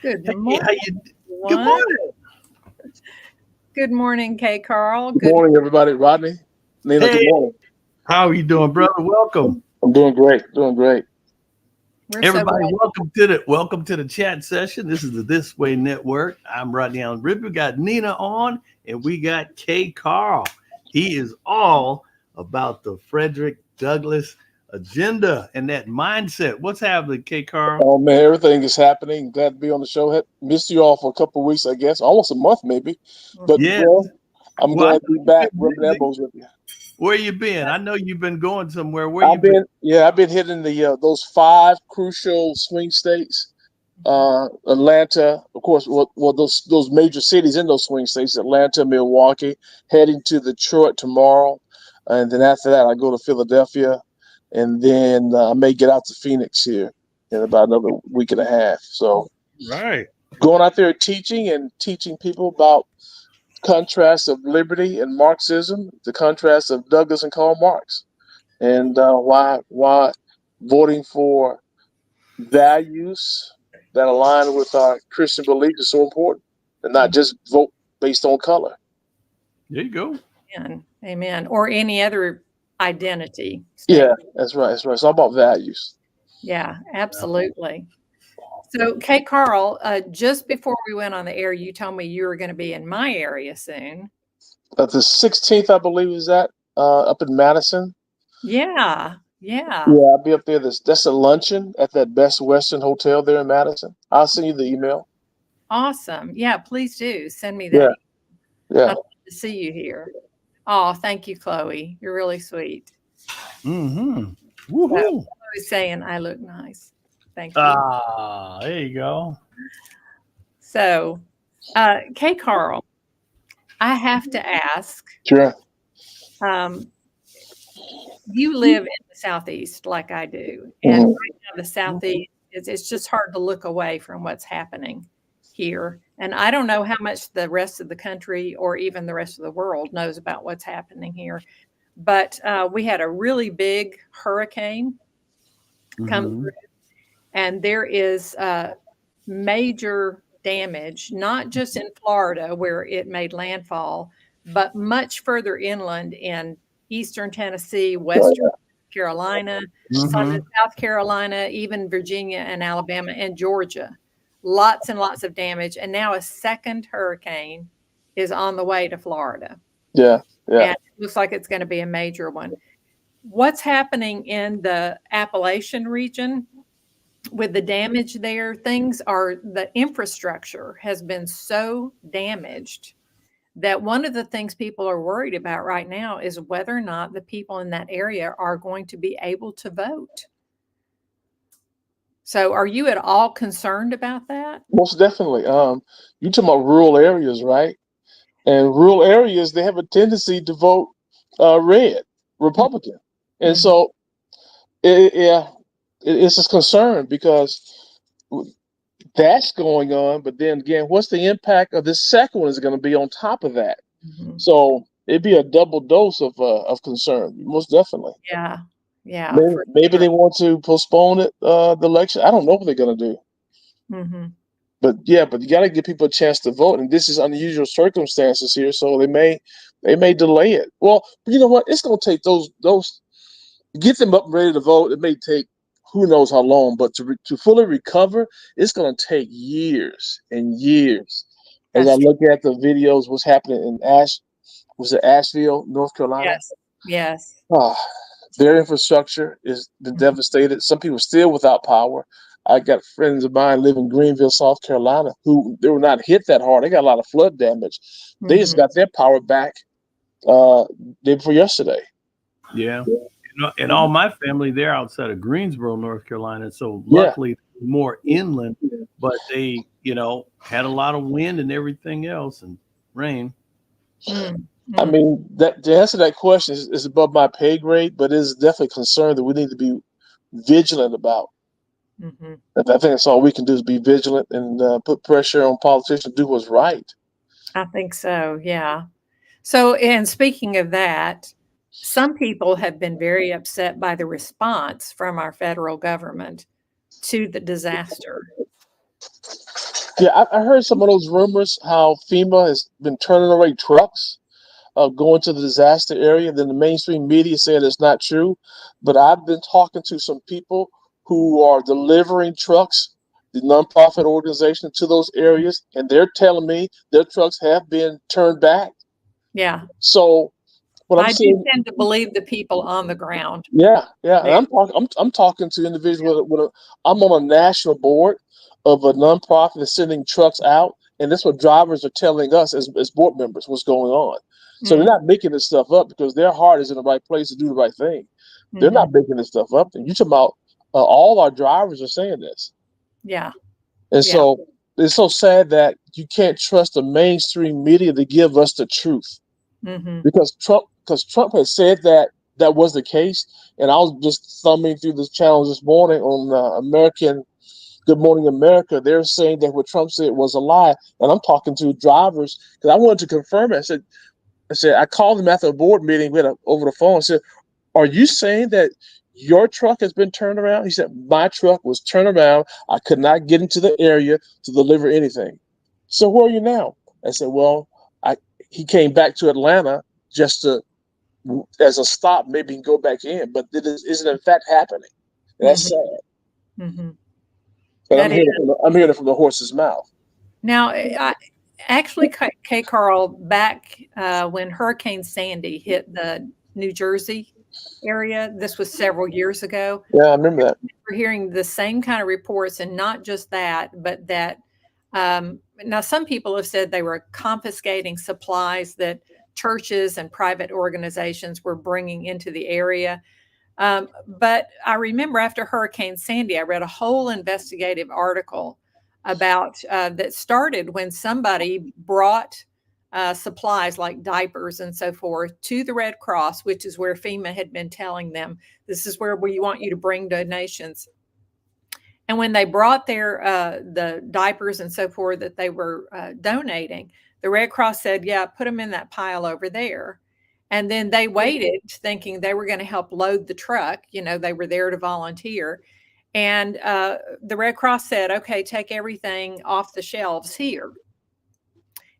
Good Hey, morning, how you? Good everyone. morning. Good morning, Kay Carl. Good Good. morning, everybody. Rodney, Nina, good Hey, morning. how are you doing, brother? Welcome, I'm doing great. Doing great. We're so everybody. glad. Welcome to the chat session. This is the This Way Network. I'm Rodney Allen Ripper. We got Nina on, and we got K. Carl. He is all about the Frederick Douglass agenda and that mindset. What's happening, K. Carl? Oh man, everything is happening. Glad to be on the show. Had missed you all for a couple of weeks, I guess, almost a month maybe. But Mhm. Yes. I'm Well, I glad know to be you've back, been rubbing busy. elbows with you. Where you been? I know you've been going somewhere. Where you been? I've been hitting the those five crucial swing states. Atlanta, of course. Well, those major cities in those swing states: Atlanta, Milwaukee. Heading to Detroit tomorrow, and then after that, I go to Philadelphia, and then I may get out to Phoenix here in about another week and a half. So Right. going out there teaching and teaching people about contrasts of liberty and Marxism, the contrast of Douglas and Karl Marx, and why voting for values that align with our Christian beliefs is so important, and not just vote based on color. There you go. Amen. Amen. Or any other identity Yeah, statement. that's right. That's right. It's all about values. Yeah, absolutely. So, Kay Carl, just before we went on the air, you told me you were going to be in my area soon. The 16th, I believe, is that up in Madison. Yeah. Yeah. Yeah, I'll be up there. That's a luncheon at that Best Western Hotel there in Madison. I'll send you the email. Awesome. Yeah, please do send me that. Yeah, I'd yeah. love to see you here. Oh, thank you, Chloe. You're really sweet. Mm-hmm. So, I Woohoo. was saying I look nice. Thank you. Ah, there you go. So, Kay Carl, I have to ask, Sure. um, you live in the Southeast like I do. And Hmm. right now, the Southeast, it's just hard to look away from what's happening here. And I don't know how much the rest of the country or even the rest of the world knows about what's happening here. But we had a really big hurricane come Mm-hmm. through, and there is major damage, not just in Florida where it made landfall, but much further inland in eastern Tennessee, western Carolina, some in Mm-hmm. South Carolina, even Virginia and Alabama and Georgia. Lots and lots of damage. And now a second hurricane is on the way to Florida. Yeah, yeah. And it looks like it's going to be a major one. What's happening in the Appalachian region with the damage there? Things are, the infrastructure has been so damaged that one of the things people are worried about right now is whether or not the people in that area are going to be able to vote. So are you at all concerned about that? Most definitely. You talking about rural areas, right? And rural areas, they have a tendency to vote red, Republican, and Mhm. so yeah, it's a concern because that's going on. But then again, what's the impact of this second one is going to be on top of that? Mhm. So it'd be a double dose of concern, most definitely. Yeah. Yeah, Maybe sure. they want to postpone it, the election. I don't know what they're going to do. Mhm. But yeah, but you got to give people a chance to vote, and this is unusual circumstances here, so they may delay it. Well, you know what? It's going to take those get them up and ready to vote. It may take who knows how long, but to fully recover, it's going to take years and years. As I That's true. look at the videos, what's happening in was it Asheville, North Carolina? Yes. Yes. Ah, their infrastructure is been Mhm. devastated. Some people still without power. I got friends of mine live in Greenville, South Carolina, who they were not hit that hard. They got a lot of flood damage. They just Mhm. got their power back uh day before yesterday. Yeah. And all my family, they're outside of Greensboro, North Carolina. So Yeah. luckily, more inland, but they, had a lot of wind and everything else and rain. Mm. I Mm. mean, that to answer that question is above my pay grade, but it's definitely a concern that we need to be vigilant about. Mhm. I think that's all we can do is be vigilant and put pressure on politicians to do what's right. I think so, yeah. So, and speaking of that, some people have been very upset by the response from our federal government to the disaster. Yeah, I heard some of those rumors how FEMA has been turning away trucks going to the disaster area. Then the mainstream media said it's not true. But I've been talking to some people who are delivering trucks, the nonprofit organization, to those areas, and they're telling me their trucks have been turned back. Yeah. So what I'm I do saying, tend to believe the people on the ground. yeah, and There. I'm talking to individuals I'm on a national board of a nonprofit that's sending trucks out, and that's what drivers are telling us as board members what's going on. So they're not making this stuff up because their heart is in the right place to do the right thing. They're not making this stuff up. And you talking about all our drivers are saying this, Yeah. and Yeah. so it's so sad that you can't trust the mainstream media to give us the truth because Trump has said that was the case. And I was just thumbing through this channel this morning on American Good Morning America. They're saying that what Trump said was a lie, and I'm talking to drivers because I wanted to confirm it. I called them after a board meeting over the phone. I said, "Are you saying that your truck has been turned around?" He said, "My truck was turned around. I could not get into the area to deliver anything." So where are you now? I said, "Well, he came back to Atlanta just to as a stop, maybe go back in, but it isn't in fact happening." That's sad. But That is. I'm hearing it from the horse's mouth. Now, actually, K. Carl, back when Hurricane Sandy hit the New Jersey area, this was several years ago. Yeah, I remember that. We're hearing the same kind of reports, and not just that, but that now some people have said they were confiscating supplies that churches and private organizations were bringing into the area. But I remember after Hurricane Sandy, I read a whole investigative article about that started when somebody brought supplies like diapers and so forth to the Red Cross, which is where FEMA had been telling them, this is where we want you to bring donations. And when they brought the diapers and so forth that they were donating, the Red Cross said, yeah, put them in that pile over there. And then they waited thinking they were going to help load the truck. You know, they were there to volunteer. And the Red Cross said, okay, take everything off the shelves here.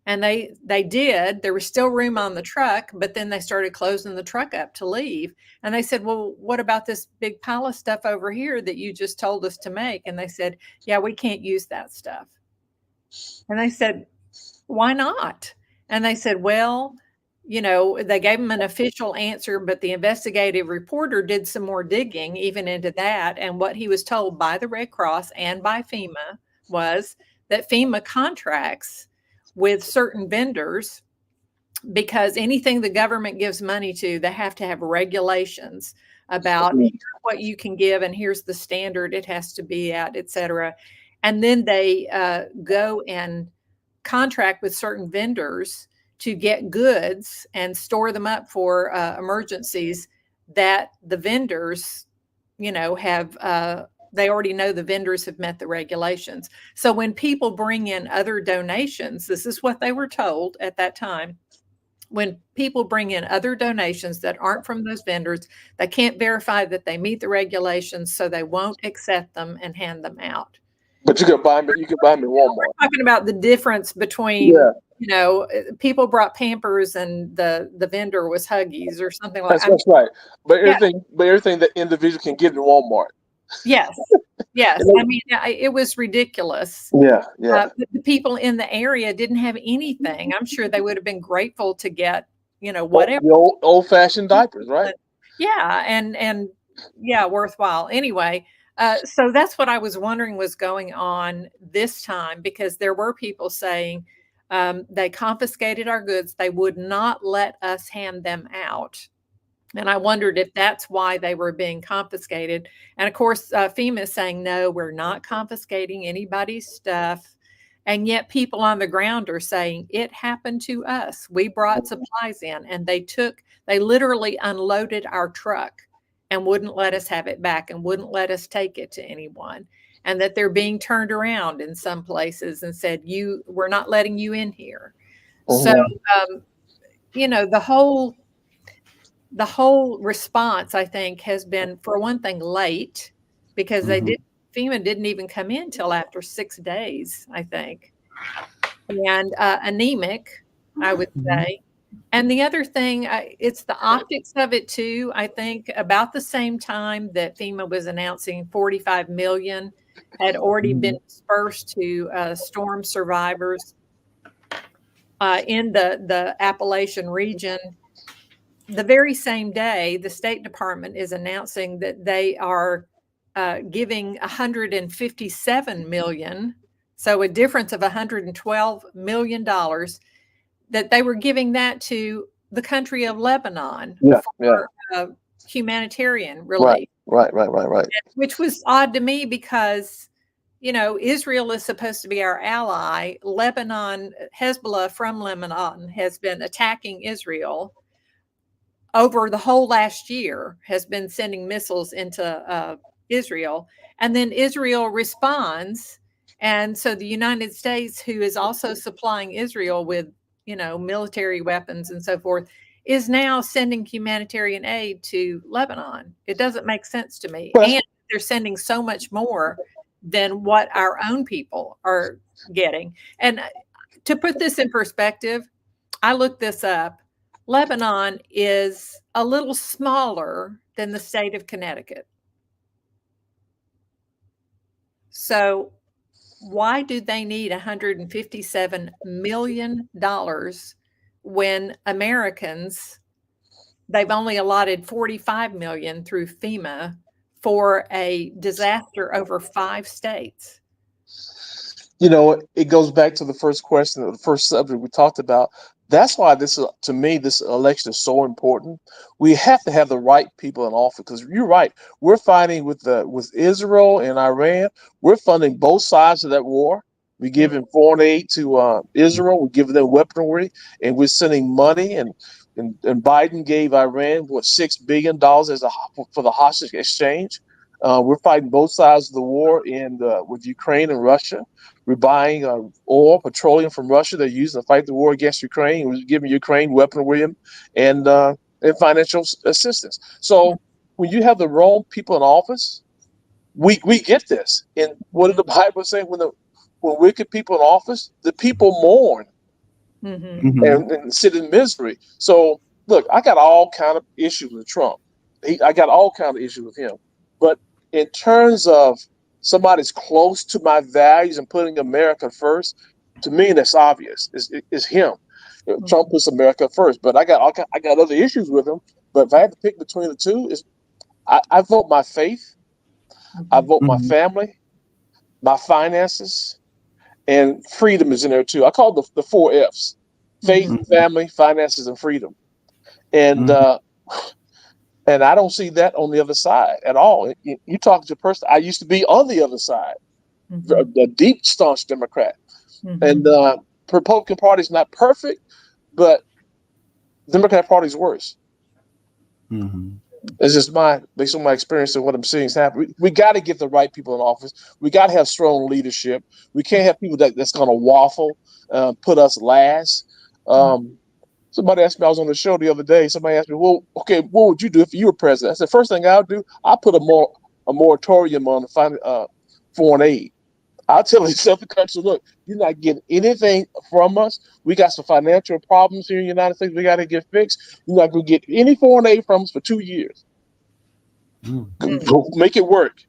And they did. There was still room on the truck, but then they started closing the truck up to leave. And they said, well, what about this big pile of stuff over here that you just told us to make? And they said, yeah, we can't use that stuff. And they said, why not? And they said, well, you know, they gave them an official answer, but the investigative reporter did some more digging even into that. And what he was told by the Red Cross and by FEMA was that FEMA contracts with certain vendors because anything the government gives money to, they have to have regulations about what you can give, and here's the standard it has to be at, et cetera. And then they go and contract with certain vendors to get goods and store them up for emergencies that the vendors, you know, have, they already know the vendors have met the regulations. So when people bring in other donations, this is what they were told at that time. When people bring in other donations that aren't from those vendors, they can't verify that they meet the regulations, so they won't accept them and hand them out. But you can buy them. You can buy them in Walmart. We're talking about the difference between, you know, people brought Pampers and the vendor was Huggies or something like that. That's right. But everything that individual can get in Walmart. Yes. Yes. I mean, it was ridiculous. Yeah. But the people in the area didn't have anything. I'm sure they would have been grateful to get, you know, whatever. The old-fashioned diapers, right? Yeah. And yeah, worthwhile. Anyway, so that's what I was wondering was going on this time, because there were people saying they confiscated our goods. They would not let us hand them out. And I wondered if that's why they were being confiscated. And of course, FEMA is saying, no, we're not confiscating anybody's stuff. And yet people on the ground are saying it happened to us. We brought supplies in and they literally unloaded our truck and wouldn't let us have it back and wouldn't let us take it to anyone. And that they're being turned around in some places and said, we're not letting you in here. So, you know, the whole response, I think, has been, for one thing, late, because FEMA didn't even come in till after 6 days, I think. and anemic, I would say. And the other thing, it's the optics of it too. I think about the same time that FEMA was announcing 45 million had already been dispersed to storm survivors in the Appalachian region. The very same day, the State Department is announcing that they are giving 157 million, so a difference of $112 million, that they were giving that to the country of Lebanon for humanitarian relief. Right. Which was odd to me because, you know, Israel is supposed to be our ally. Lebanon, Hezbollah from Lebanon has been attacking Israel over the whole last year, has been sending missiles into Israel. And then Israel responds. And so the United States, who is also supplying Israel with, you know, military weapons and so forth, is now sending humanitarian aid to Lebanon. It doesn't make sense to me. And they're sending so much more than what our own people are getting. And to put this in perspective, I looked this up. Lebanon is a little smaller than the state of Connecticut. So why do they need $157 million when Americans, they've only allotted 45 million through FEMA for a disaster over 5 states? You know, it goes back to the first question, the first subject we talked about. That's why to me, this election is so important. We have to have the right people in office, because you're right. We're fighting with Israel and Iran. We're funding both sides of that war. We're giving foreign aid to Israel. We're giving them weaponry, and we're sending money. And Biden gave Iran $6 billion for the hostage exchange. We're fighting both sides of the war with Ukraine and Russia. We're buying oil, petroleum from Russia. They're using to fight the war against Ukraine. We're giving Ukraine weaponry and financial assistance. So when you have the wrong people in office, we get this. And what did the Bible say? When wicked people in office, the people mourn and sit in misery. So look, I got all kind of issues with Trump. I got all kind of issues with him. But in terms of somebody's close to my values and putting America first, to me, that's obvious. It's him. Trump puts America first, but I got other issues with him. But if I had to pick between the two, I vote my faith, I vote my family, my finances, and freedom is in there too. I call it the 4 F's: faith, family, finances, and freedom. And and I don't see that on the other side at all. You talk to a person, I used to be on the other side, a deep, staunch Democrat. And Republican Party is not perfect, but Democrat Party is worse. It's just based on my experience and what I'm seeing is happening. We got to get the right people in office. We got to have strong leadership. We can't have people that's going to waffle, put us last. Somebody asked me, I was on the show the other day, somebody asked me, well, okay, what would you do if you were president? I said, first thing I'll do, I'll put a moratorium on foreign aid. I'll tell the country, look, you're not getting anything from us. We got some financial problems here in the United States we got to get fixed. You're not going to get any foreign aid from us for 2 years. Make it work.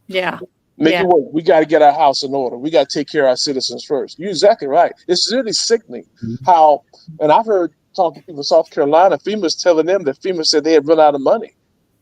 Yeah. Make it work. We got to get our house in order. We got to take care of our citizens first. You're exactly right. It's really sickening how, and I've heard talking to people in South Carolina, FEMA's telling them that FEMA said they had run out of money.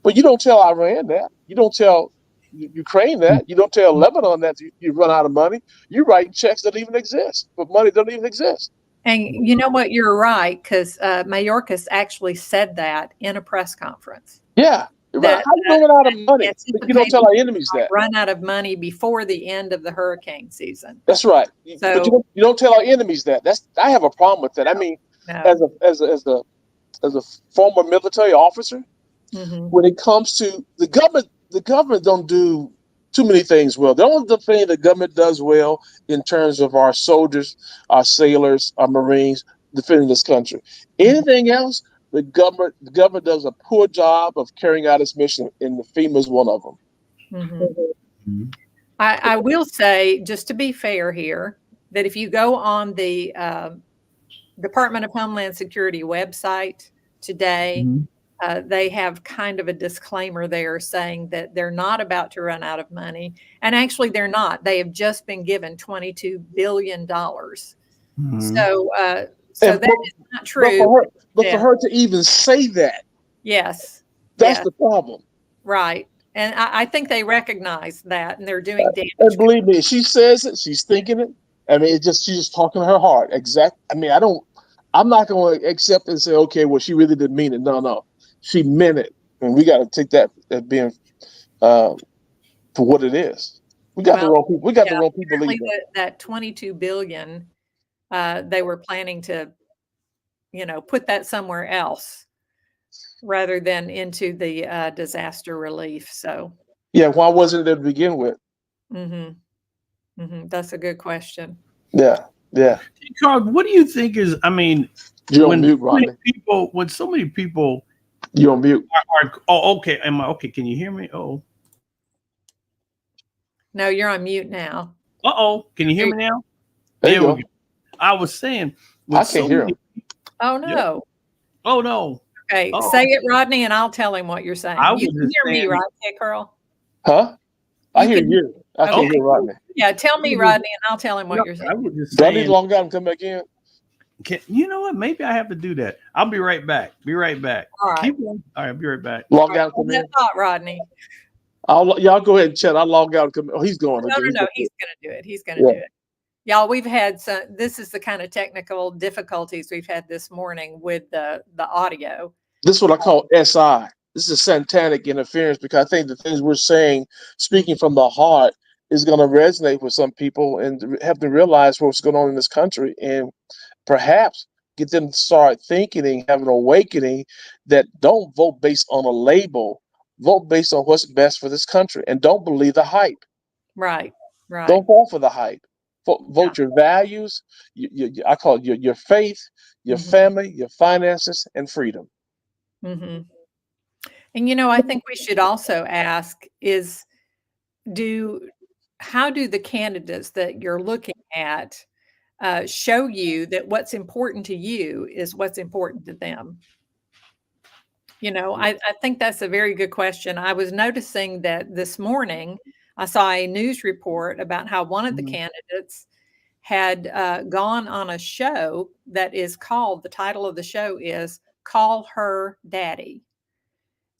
But you don't tell Iran that. You don't tell Ukraine that. You don't tell Lebanon that you run out of money. You write checks that don't even exist, but money doesn't even exist. And you know what? You're right, because Mayorkas actually said that in a press conference. Yeah. Right. How do you run out of money? You don't tell our enemies that. Run out of money before the end of the hurricane season. That's right. So, but you don't tell our enemies that. I have a problem with that. I mean, as a former military officer, when it comes to the government don't do too many things well. The only thing the government does well in terms of our soldiers, our sailors, our Marines defending this country. Anything else, the government does a poor job of carrying out its mission, and the FEMA is one of them. I will say, just to be fair here, that if you go on the Department of Homeland Security website today, they have kind of a disclaimer there saying that they're not about to run out of money. And actually, they're not. They have just been given $22 billion. Mhm. So And that is not true. But for her to even say that, Yes. that's Yes. the problem. Right. And I think they recognize that, and they're doing damage. And believe me, she says it, she's thinking it. I mean, she's just talking her heart. I mean, I'm not going to accept and say, okay, well, she really didn't mean it. No. She meant it. And we got to take that as being for what it is. We got the wrong people. We got the wrong people leading. That $22 billion, they were planning to, put that somewhere else rather than into the disaster relief. So yeah, why wasn't it to begin with? That's a good question. Yeah. Carl, what do you think is? I mean, you're on mute, Rodney. When so many people, you're on mute. Okay. Am I okay? Can you hear me? Oh, no, you're on mute now. Can you hear me now? There you go. I was saying, I can't hear him. Oh no. Yeah. Oh no. Okay, say it, Rodney, and I'll tell him what you're saying. You can hear me, right, Carl? Huh? I hear you. I can't hear Rodney. Yeah, tell me, Rodney, and I'll tell him what you're saying. Do I need to log out and come back in? You know what? Maybe I have to do that. I'll be right back. All right. Keep going. All right, I'll be right back. Log out. Come in. Thought, Rodney. Y'all go ahead and chat. I'll log out. Come in. Oh, he's going. No. He's going to do it. He's going to do it. Y'all, we've had this is the kind of technical difficulties we've had this morning with the audio. This is what I call SI. This is satanic interference, because I think the things we're saying, speaking from the heart, is going to resonate with some people and have them realize what's going on in this country, and perhaps get them to start thinking and have an awakening that don't vote based on a label, vote based on what's best for this country, and don't believe the hype. Right. Don't fall for the hype. Vote your values. I call it your faith, your family, your finances, and freedom. And I think we should also ask is, how do the candidates that you're looking at show you that what's important to you is what's important to them? I think that's a very good question. I was noticing that this morning I saw a news report about how one of the candidates had gone on a show that is called, the title of the show is Call Her Daddy.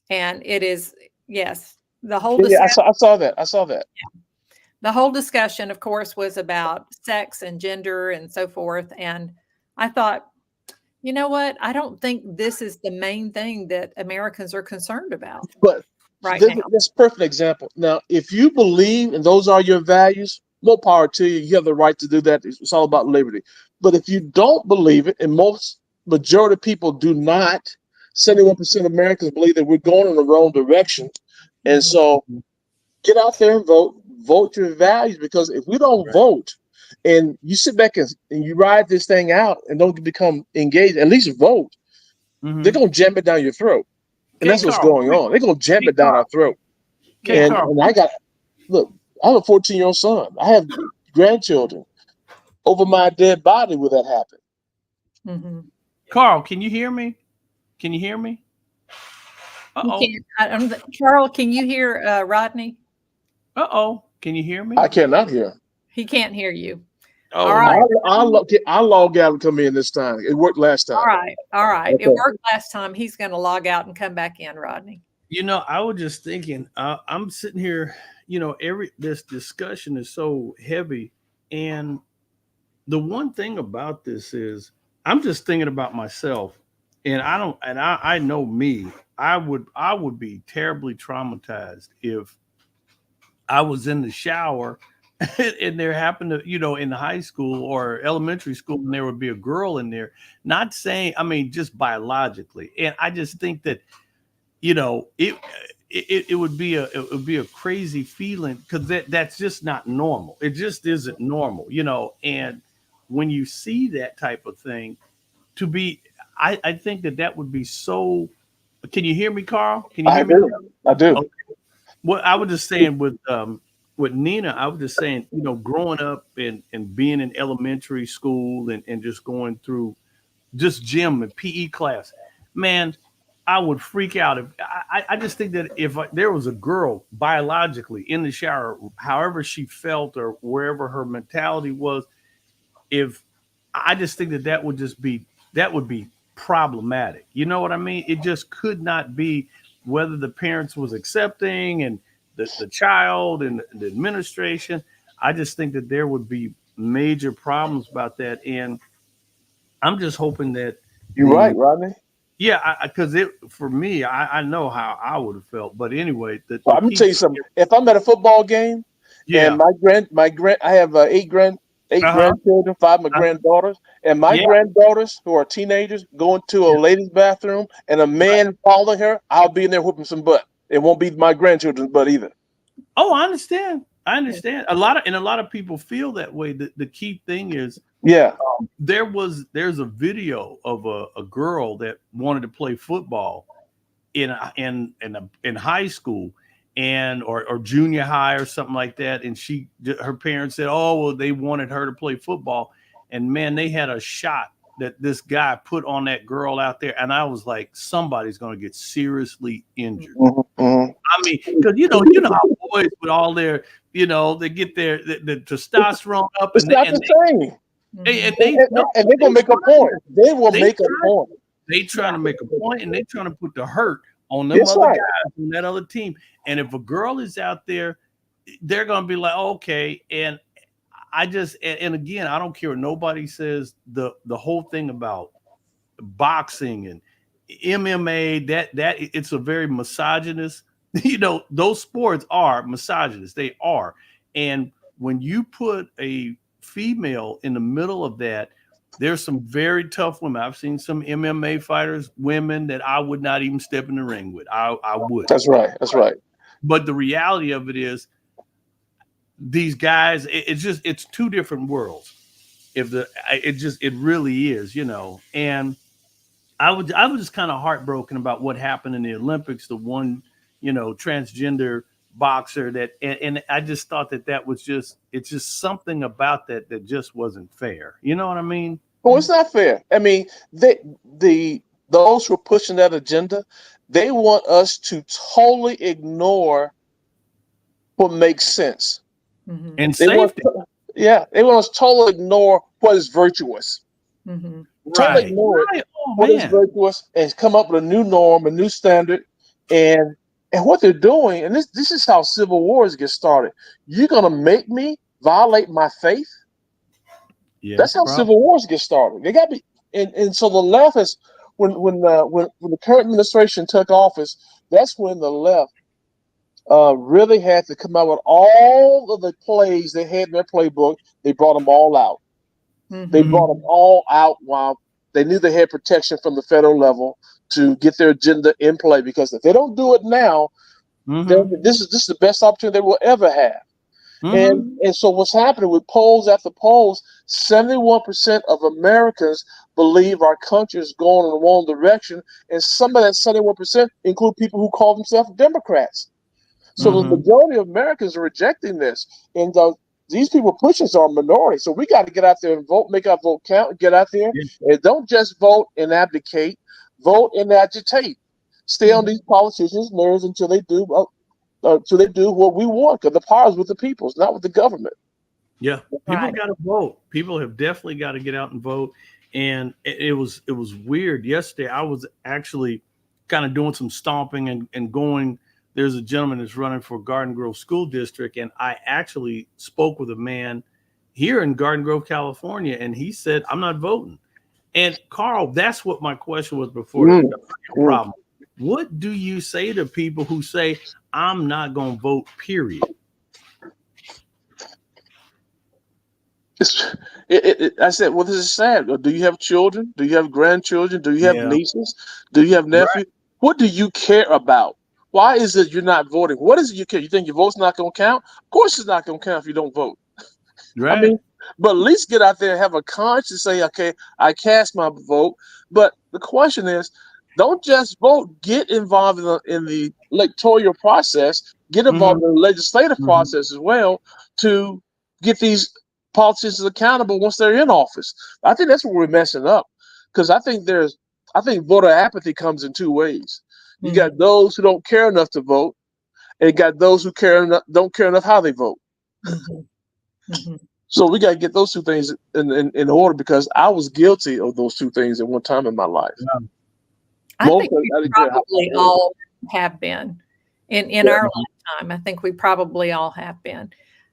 And it is, yes, the whole discussion. I saw that. Yeah. The whole discussion, of course, was about sex and gender and so forth. And I thought, you know what? I don't think this is the main thing that Americans are concerned about. But right now. That's a perfect example. Now, if you believe and those are your values, more power to you. You have the right to do that. It's all about liberty. But if you don't believe it, and majority of people do not, 71% of Americans believe that we're going in the wrong direction. And so get out there and vote your values, because if we don't vote and you sit back and you ride this thing out and don't become engaged, at least vote, they're going to jam it down your throat. And that's what's going on. They're going to jam it down our throat. And I have a 14-year-old son. I have grandchildren. Over my dead body will that happen. Carl, can you hear me? Can you hear me? Carl, can you hear Rodney? Can you hear me? I cannot hear. He can't hear you. All right. I'll log out and come in this time. It worked last time. All right. Okay. It worked last time. He's going to log out and come back in, Rodney. I was just thinking, I'm sitting here, this discussion is so heavy. And the one thing about this is I'm just thinking about myself, and I know me, I would be terribly traumatized if I was in the shower and there happened to, in high school or elementary school, and there would be a girl in there, not saying, just biologically. And I just think that, it would be a crazy feeling, because that's just not normal. It just isn't normal, and when you see that type of thing, I think that would be so. Can you hear me, Carl? Can you hear me? I do. Okay. Well, I was just saying with with Nina, I was just saying, growing up and being in elementary school and just going through just gym and PE class, man, I would freak out. If I just think that if there was a girl biologically in the shower, however she felt or wherever her mentality was, if I just think that would be problematic. You know what I mean? It just could not be whether the parents was accepting and the child and the administration. I just think that there would be major problems about that. And I'm just hoping that You're right, Rodney. yeah, because for me, I know how I would have felt. But anyway, Well, I'm gonna tell you something. If I'm at a football game yeah, and my grand, I have eight grandchildren, five of my granddaughters, and my Yeah. granddaughters who are teenagers going to a ladies' bathroom, and a man following her, I'll be in there whooping some butt. It won't be my grandchildren's butt either. Oh, I understand. A lot of people feel that way. The key thing is Yeah. there's a video of a girl that wanted to play football in high school or junior high or something like that, and her parents said, oh well, they wanted her to play football, and man, they had a shot that this guy put on that girl out there, and I was like, somebody's going to get seriously injured. Mm-hmm. I mean, because how boys with all their, they get the testosterone up, It's not the same. and they're gonna make a point. They will make a point. They trying to make a point, and they trying to put the hurt on them That's other right. guys on that other team. And if a girl is out there, they're gonna be like, okay. And and again, I don't care what nobody says. The whole thing about boxing and MMA, that it's a very misogynist. Those sports are misogynist. They are. And when you put a female in the middle of that, there's some very tough women. I've seen some MMA fighters, women that I would not even step in the ring with. I would. That's right. But the reality of it is, these guys, it's two different worlds. It really is, And I was just kind of heartbroken about what happened in the Olympics. The one, transgender boxer and I just thought that was it's just something about that just wasn't fair. You know what I mean? Well, it's not fair. I mean, those who are pushing that agenda, they want us to totally ignore what makes sense. Mm-hmm. And safety. They want us to totally ignore what is virtuous. Mm-hmm. Totally ignore what is virtuous and come up with a new norm, a new standard, and what they're doing. And this is how civil wars get started. You're gonna make me violate my faith. Yeah, that's how civil wars get started. They got to be, and so the left is when the current administration took office, that's when the left really had to come out with all of the plays they had in their playbook. They brought them all out. Mm-hmm. They brought them all out while they knew they had protection from the federal level to get their agenda in play. Because if they don't do it now, then this is the best opportunity they will ever have. Mm-hmm. And so what's happening with polls after polls, 71% of Americans believe our country is going in the wrong direction, and some of that 71% include people who call themselves Democrats. So the majority of Americans are rejecting this, and these people pushing us are a minority. So we got to get out there and vote, make our vote count, and get out there, and don't just vote and abdicate, vote and agitate. Stay on these politicians' nerves until they do. So they do what we want, because the power is with the people, it's not with the government. Yeah, people got to vote. People have definitely got to get out and vote. And it was weird. Yesterday, I was actually kind of doing some stomping and going. There's a gentleman that's running for Garden Grove School District, and I actually spoke with a man here in Garden Grove, California, and he said, I'm not voting. And Carl, that's what my question was before. The problem. What do you say to people who say, I'm not going to vote, period? I said, well, this is sad. Do you have children? Do you have grandchildren? Do you have nieces? Do you have nephews? Right. What do you care about? Why is it you're not voting? What is it you care? You think your vote's not going to count? Of course it's not going to count if you don't vote. Right. I mean, but at least get out there and have a conscience and say, okay, I cast my vote. But the question is, don't just vote. Get involved in the electoral process. get involved in the legislative process as well to get these politicians accountable once they're in office. I think that's where we're messing up, because I think voter apathy comes in two ways. You got those who don't care enough to vote, and got those who don't care enough how they vote. So we got to get those two things in order, because I was guilty of those two things at one time in my life. I think we probably all have been in our lifetime. I think we probably all have been.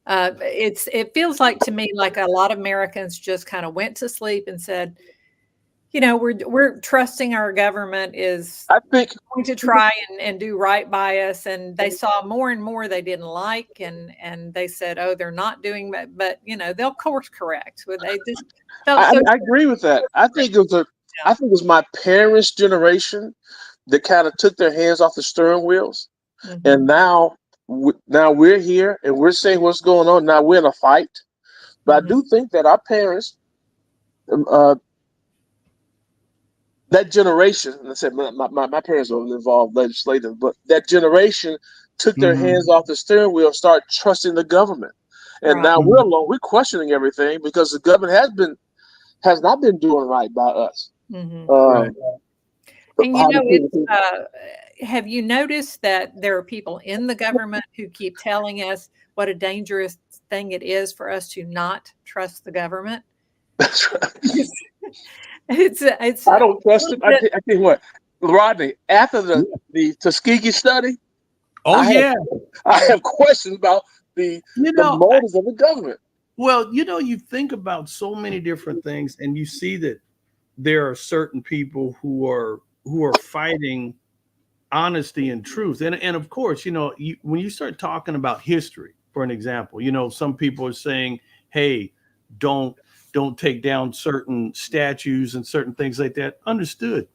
It feels like to me like a lot of Americans just kind of went to sleep and said, you know, we're trusting our government is going to try and do right by us. And they saw more and more they didn't like, and they said, oh, they're not doing that, but you know, they'll course correct. They just felt I agree with that. I think it was my parents' generation that kind of took their hands off the steering wheels, and now we're here and we're saying what's going on. Now we're in a fight, but I do think that our parents, that generation, and I said my parents were involved legislative, but that generation took their hands off the steering wheel, start trusting the government, and now we're alone. We're questioning everything because the government has not been doing right by us. And you know, have you noticed that there are people in the government who keep telling us what a dangerous thing it is for us to not trust the government? That's right. It's I don't trust it. I tell you what, Rodney, after the Tuskegee study, I have questions about the motives of the government. Well, you know, you think about so many different things, and you see that there are certain people who are fighting honesty and truth. And of course, you know, when you start talking about history, for an example, you know, some people are saying, hey, don't take down certain statues and certain things like that. Understood.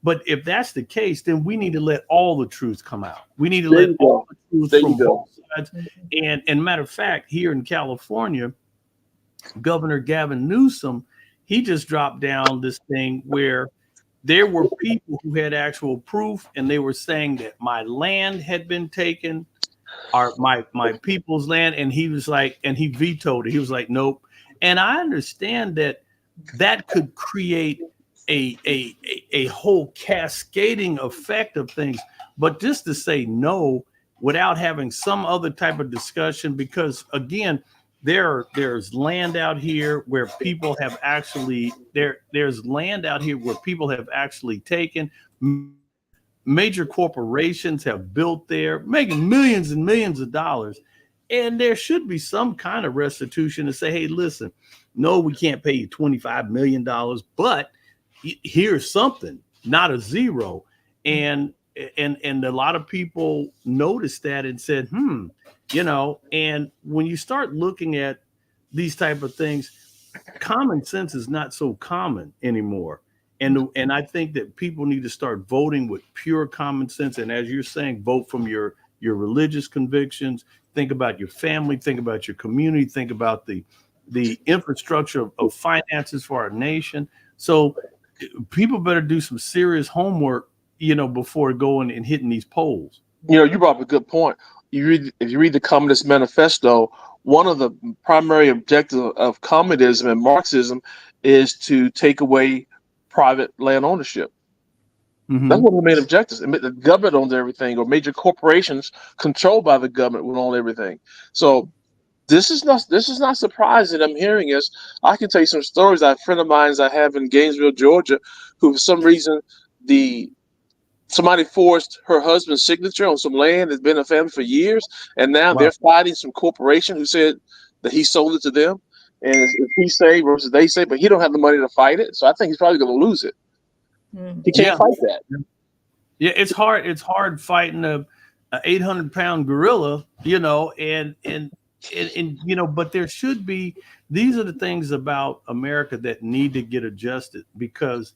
But if that's the case, then we need to let all the truth come out. We need to let all the truth from both sides. And matter of fact, here in California, Governor Gavin Newsom, he just dropped down this thing where there were people who had actual proof, and they were saying that my land had been taken, or my people's land, and he was like, and he vetoed it. He was like, nope. And I understand that could create a whole cascading effect of things, but just to say no without having some other type of discussion, because again, there's land out here where people have actually there's land out here where people have actually taken. Major corporations have built there, making millions and millions of dollars, and there should be some kind of restitution to say, hey, listen, no, we can't pay you $25 million, but here's something, not a zero. And a lot of people noticed that and said, you know, and when you start looking at these type of things, common sense is not so common anymore. And I think that people need to start voting with pure common sense. And as you're saying, vote from your religious convictions, think about your family, think about your community, think about the infrastructure of finances for our nation. So people better do some serious homework, you know, before going and hitting these polls. You know, you brought up a good point. If you read the Communist Manifesto, one of the primary objectives of communism and Marxism is to take away private land ownership. That's one of the main objectives. The government owns everything, or major corporations controlled by the government will own everything. So this is not surprising. I'm hearing this. I can tell you some stories. A friend of mine I have in Gainesville, Georgia, who for some reason somebody forced her husband's signature on some land that's been in a family for years, and now they're fighting some corporation who said that he sold it to them, and it's he say versus they say, but he don't have the money to fight it, so I think he's probably going to lose it. He can't fight that. Yeah, it's hard. It's hard fighting a 800-pound gorilla, you know, and you know, but there should be. These are the things about America that need to get adjusted, because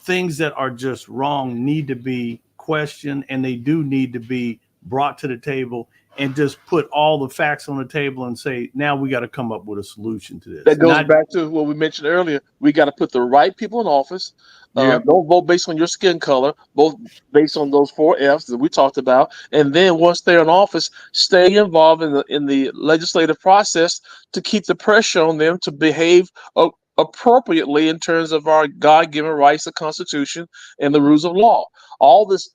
things that are just wrong need to be questioned, and they do need to be brought to the table. and just put all the facts on the table and say, now we got to come up with a solution to this. That goes back to what we mentioned earlier. We got to put the right people in office. Don't vote based on your skin color, both based on those 4 F's that we talked about. And then once they're in office, stay involved in the legislative process to keep the pressure on them to behave appropriately in terms of our God-given rights, the Constitution, and the rules of law. All this,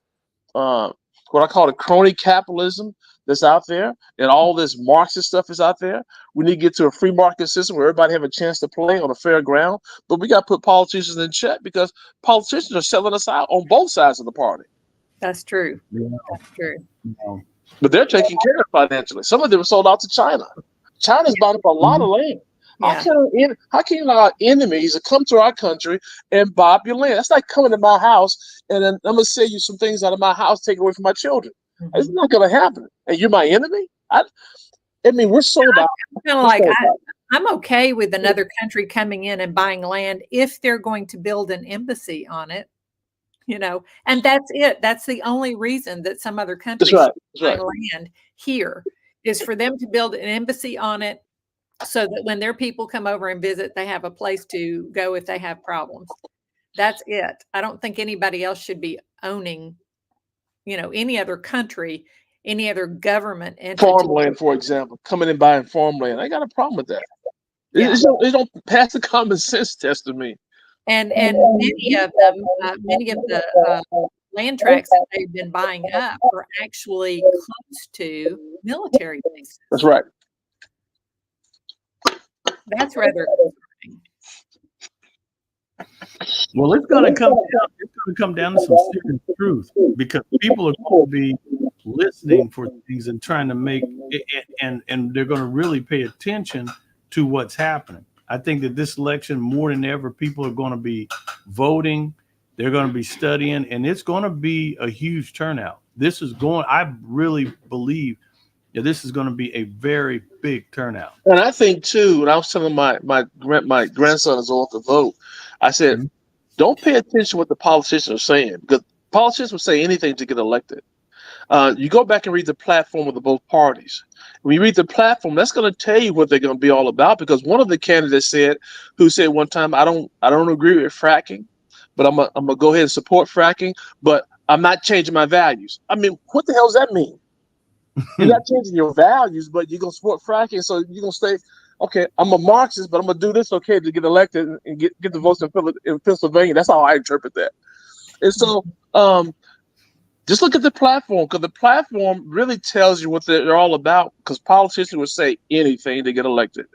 what I call the crony capitalism that's out there, and all this Marxist stuff is out there. We need to get to a free market system where everybody have a chance to play on a fair ground. But we got to put politicians in check because politicians are selling us out on both sides of the party. That's true. Yeah. That's true. Yeah. But they're taking care of financially. Some of them are sold out to China. China's bought up a lot of land. Yeah. How can our enemies come to our country and buy up your land? That's like coming to my house and then I'm going to sell you some things out of my house, take away from my children. Mm-hmm. It's not going to happen. And you're my enemy? I mean, we're sold out. Kind of like I'm okay with another country coming in and buying land if they're going to build an embassy on it, and that's it. That's the only reason that some other countries buy land here is for them to build an embassy on it so that when their people come over and visit, they have a place to go if they have problems. That's it. I don't think anybody else should be owning, any other country, any other government entity. Farmland, for example, coming and buying farmland. I got a problem with that. Yeah. It don't pass the common sense test to me. And many of the land tracts that they've been buying up are actually close to military bases. That's right. That's rather concerning. Well, it's going to come down to some serious truth because people are going to be listening for things and trying to make it, and they're going to really pay attention to what's happening. I think that this election, more than ever, people are going to be voting. They're going to be studying, and it's going to be a huge turnout. I really believe that this is going to be a very big turnout. And I think too, when I was telling my grandson is off to vote, I said, don't pay attention to what the politicians are saying because politicians will say anything to get elected. You go back and read the platform of the both parties. When you read the platform, that's going to tell you what they're going to be all about. Because one of the candidates said one time, I don't agree with fracking, but I'm gonna go ahead and support fracking, but I'm not changing my values. I mean, what the hell does that mean? You're not changing your values, but you're gonna support fracking, so you're gonna say, okay, I'm a Marxist, but I'm gonna do this to get elected and get the votes in Pennsylvania. That's how I interpret that. And so, just look at the platform, because the platform really tells you what they're all about. Because politicians would say anything to get elected.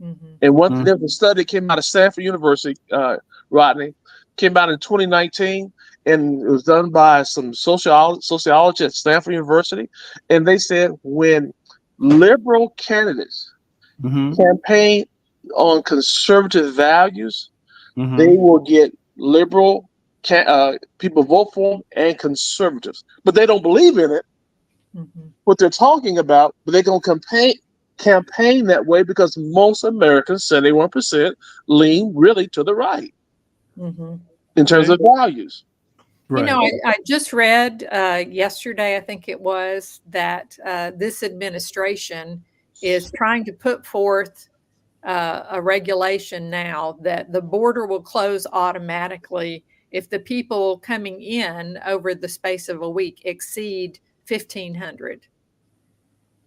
Mm-hmm. And there's a study came out of Stanford University, Rodney, came out in 2019, and it was done by some sociologists at Stanford University, and they said when liberal candidates campaign on conservative values, they will get liberal people vote for them and conservatives, but they don't believe in it. What they're talking about, but they're going to campaign that way because most Americans, 71%, lean really to the right in terms of values. Right. I just read yesterday, I think it was, that this administration is trying to put forth a regulation now that the border will close automatically if the people coming in over the space of a week exceed 1,500,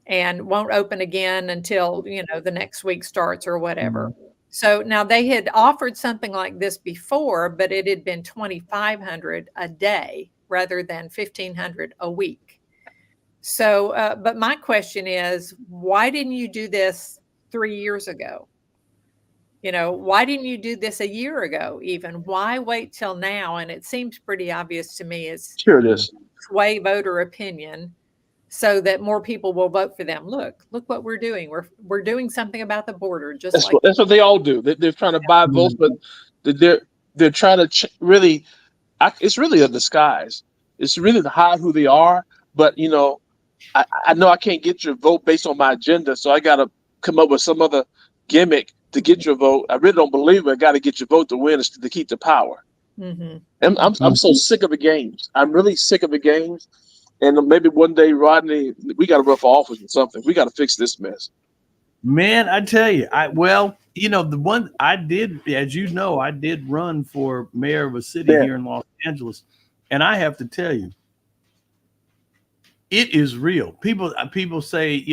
and won't open again until, the next week starts or whatever. So now they had offered something like this before, but it had been 2,500 a day rather than 1,500 a week. So, but my question is, why didn't you do this 3 years ago? Why didn't you do this a year ago even? Why wait till now? And it seems pretty obvious to me it's sure it is. Sway voter opinion so that more people will vote for them. Look what we're doing. We're doing something about the border. That's what they all do. They're trying to buy votes, but they're trying to really. It's really a disguise. It's really to hide who they are. But I know I can't get your vote based on my agenda, so I got to come up with some other gimmick to get your vote. I really don't believe it. I got to get your vote to win, is to keep the power. I'm so sick of the games. I'm really sick of the games. And maybe one day, Rodney, we got to run for office or something. We got to fix this mess. Man, I tell you, the one I did, as you know, I did run for mayor of a city Yeah. here in Los Angeles, and I have to tell you, it is real. People say,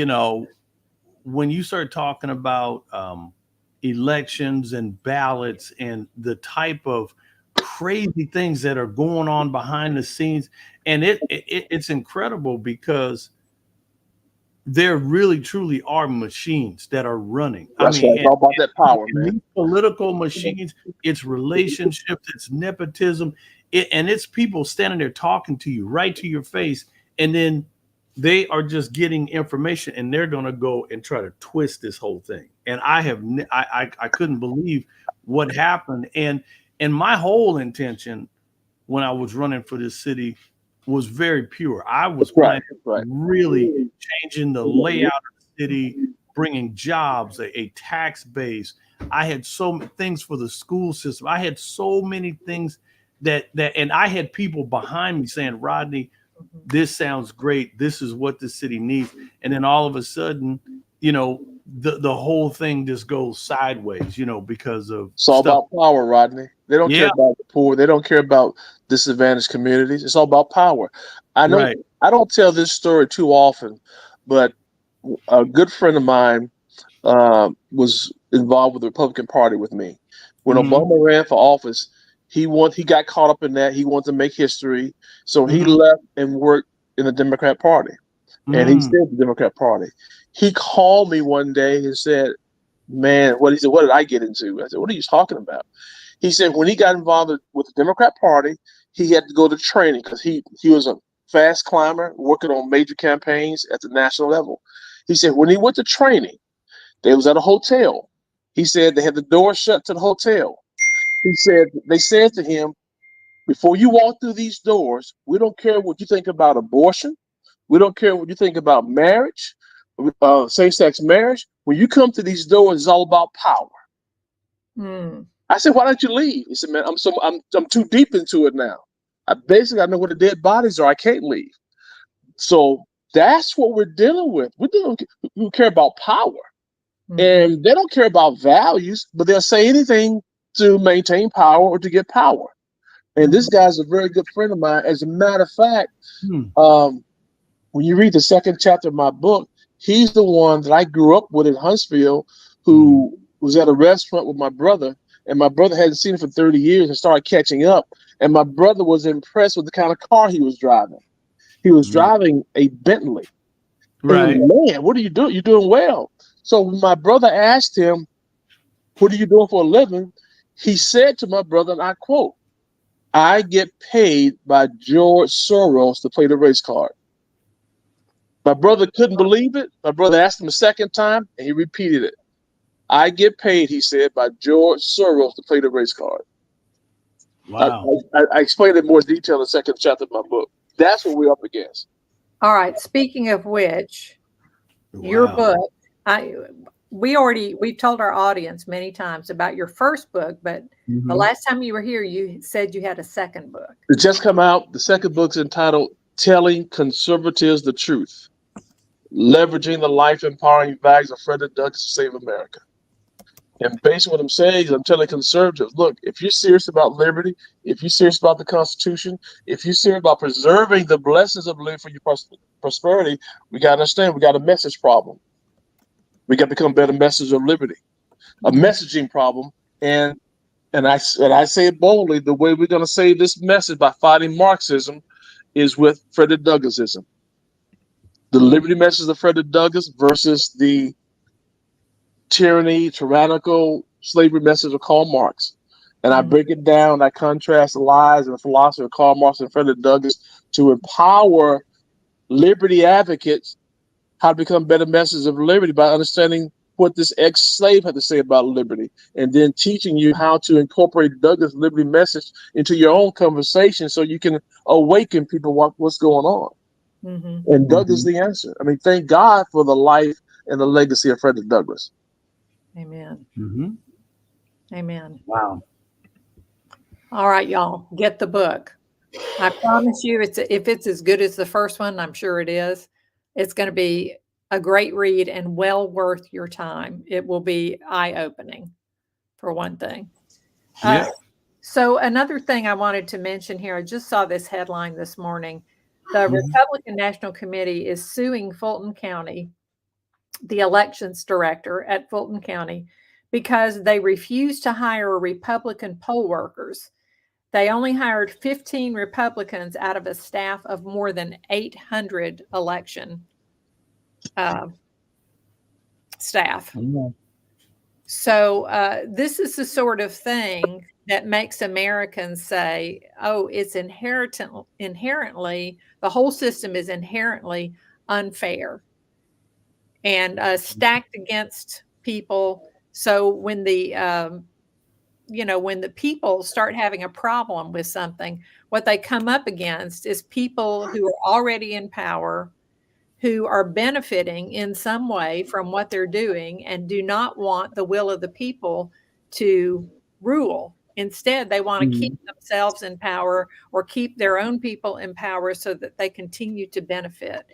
when you start talking about elections and ballots and the type of crazy things that are going on behind the scenes, and it's incredible because there really truly are machines that are running. That's right. It's all about that power, and man. these political machines, it's relationships, it's nepotism, and it's people standing there talking to you right to your face, and then they are just getting information, and they're going to go and try to twist this whole thing. And I couldn't believe what happened, and my whole intention when I was running for this city was very pure. I was planning really changing the layout of the city, bringing jobs, a tax base. I had so many things for the school system. I had so many things that and I had people behind me saying, Rodney, this sounds great. This is what the city needs. And then all of a sudden, the whole thing just goes sideways, because of it's all about power, Rodney. They don't care about the poor. They don't care about disadvantaged communities. It's all about power. I know. Right. I don't tell this story too often, but a good friend of mine was involved with the Republican Party with me. When Obama ran for office, he got caught up in that. He wanted to make history, so he left and worked in the Democrat Party, and he stayed in the Democrat Party. He called me one day and said, "Man, what did I get into?" I said, "What are you talking about?" He said when he got involved with the Democrat Party, he had to go to training because he was a fast climber working on major campaigns at the national level. He said when he went to training, they was at a hotel. He said they had the door shut to the hotel. He said they said to him, before you walk through these doors, we don't care what you think about abortion. We don't care what you think about marriage, same-sex marriage. When you come to these doors, it's all about power. I said, why don't you leave? He said, man, I'm too deep into it now. I know where the dead bodies are. I can't leave. So that's what we're dealing with. We care about power. And they don't care about values, but they'll say anything to maintain power or to get power. And this guy's a very good friend of mine. As a matter of fact, when you read the second chapter of my book, he's the one that I grew up with in Huntsville who was at a restaurant with my brother. And my brother hadn't seen him for 30 years and started catching up. And my brother was impressed with the kind of car he was driving. He was driving a Bentley. Right. And, man, what are you doing? You're doing well. So when my brother asked him, what are you doing for a living? He said to my brother, and I quote, I get paid by George Soros to play the race card. My brother couldn't believe it. My brother asked him a second time, and he repeated it. I get paid, he said, by George Soros to play the race card. Wow. I explained it in more detail in the second chapter of my book. That's what we're up against. All right. Speaking of which, your book, we've told our audience many times about your first book, but the last time you were here, you said you had a second book. It just come out. The second book's entitled Telling Conservatives the Truth, Leveraging the Life Empowering Values of Frederick Douglass to Save America. And basically what I'm saying is I'm telling conservatives, look, if you're serious about liberty, if you're serious about the Constitution, if you're serious about preserving the blessings of living for your prosperity, we got to understand we got a message problem. We got to become better messengers of liberty, a messaging problem. And I say it boldly, the way we're going to save this message by fighting Marxism is with Frederick Douglassism. The liberty message of Frederick Douglass versus the tyrannical slavery message of Karl Marx. And I break it down, I contrast the lies and the philosophy of Karl Marx and Frederick Douglass to empower liberty advocates how to become better messengers of liberty by understanding what this ex-slave had to say about liberty, and then teaching you how to incorporate Douglass' liberty message into your own conversation so you can awaken people what's going on. And Douglass is the answer. I mean, thank God for the life and the legacy of Frederick Douglass. Amen. Amen. Wow. All right, y'all, get the book. I promise you, if it's as good as the first one, I'm sure it is, it's going to be a great read and well worth your time. It will be eye-opening, for one thing. Yeah. So another thing I wanted to mention here, I just saw this headline this morning. The Mhm. Republican National Committee is suing Fulton County, the elections director at Fulton County, because they refused to hire Republican poll workers. They only hired 15 Republicans out of a staff of more than 800 election staff. So this is the sort of thing that makes Americans say, oh, it's inherently, the whole system is inherently unfair and stacked against people. So when when the people start having a problem with something, what they come up against is people who are already in power, who are benefiting in some way from what they're doing and do not want the will of the people to rule. Instead, they want to keep themselves in power or keep their own people in power so that they continue to benefit.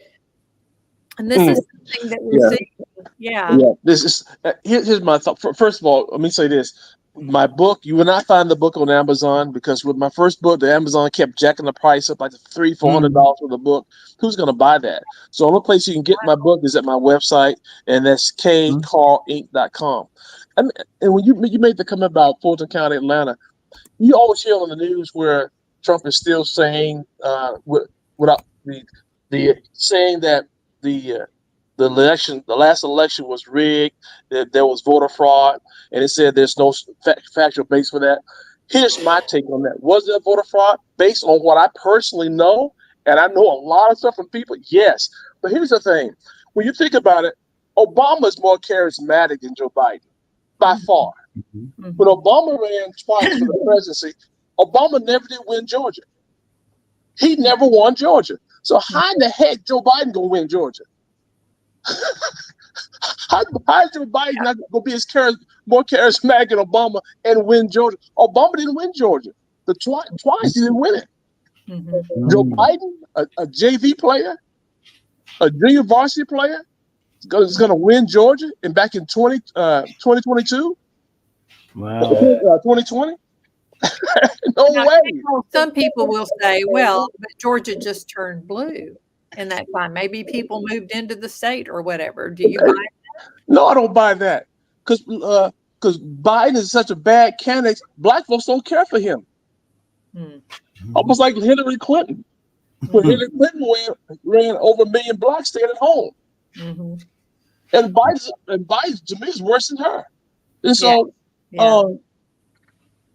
And this is something that we're seeing. Yeah. This is here's my thought. First of all, let me say this. My book, you will not find the book on Amazon because with my first book, the Amazon kept jacking the price up like $300-$400 for the book. Who's going to buy that? So the only place you can get my book is at my website, and that's kcarlinc.com. And when you made the comment about Fulton County, Atlanta, you always hear on the news where Trump is still saying without the saying that the last election was rigged, that there was voter fraud, and it said there's no factual base for that. Here's my take on that. Was there voter fraud? Based on what I personally know, and I know a lot of stuff from people, yes. But here's the thing. When you think about it, Obama is more charismatic than Joe Biden, by far. When Obama ran twice for the presidency, Obama never did win Georgia. He never won Georgia. So how in the heck Joe Biden going to win Georgia? How is Joe Biden not going to be more charismatic than Obama and win Georgia? Obama didn't win Georgia. Twice he didn't win it. Joe Biden, a JV player, a junior varsity player, is going to win Georgia and back in 2022? Wow. 2020? No way. Some people will say, well, but Georgia just turned blue in that time. Maybe people moved into the state or whatever. Do you buy that? No, I don't buy that. Because Biden is such a bad candidate. Black folks don't care for him. Almost like Hillary Clinton. When Hillary Clinton ran over 1 million blacks staying at home. And Biden, to me, is worse than her. And so,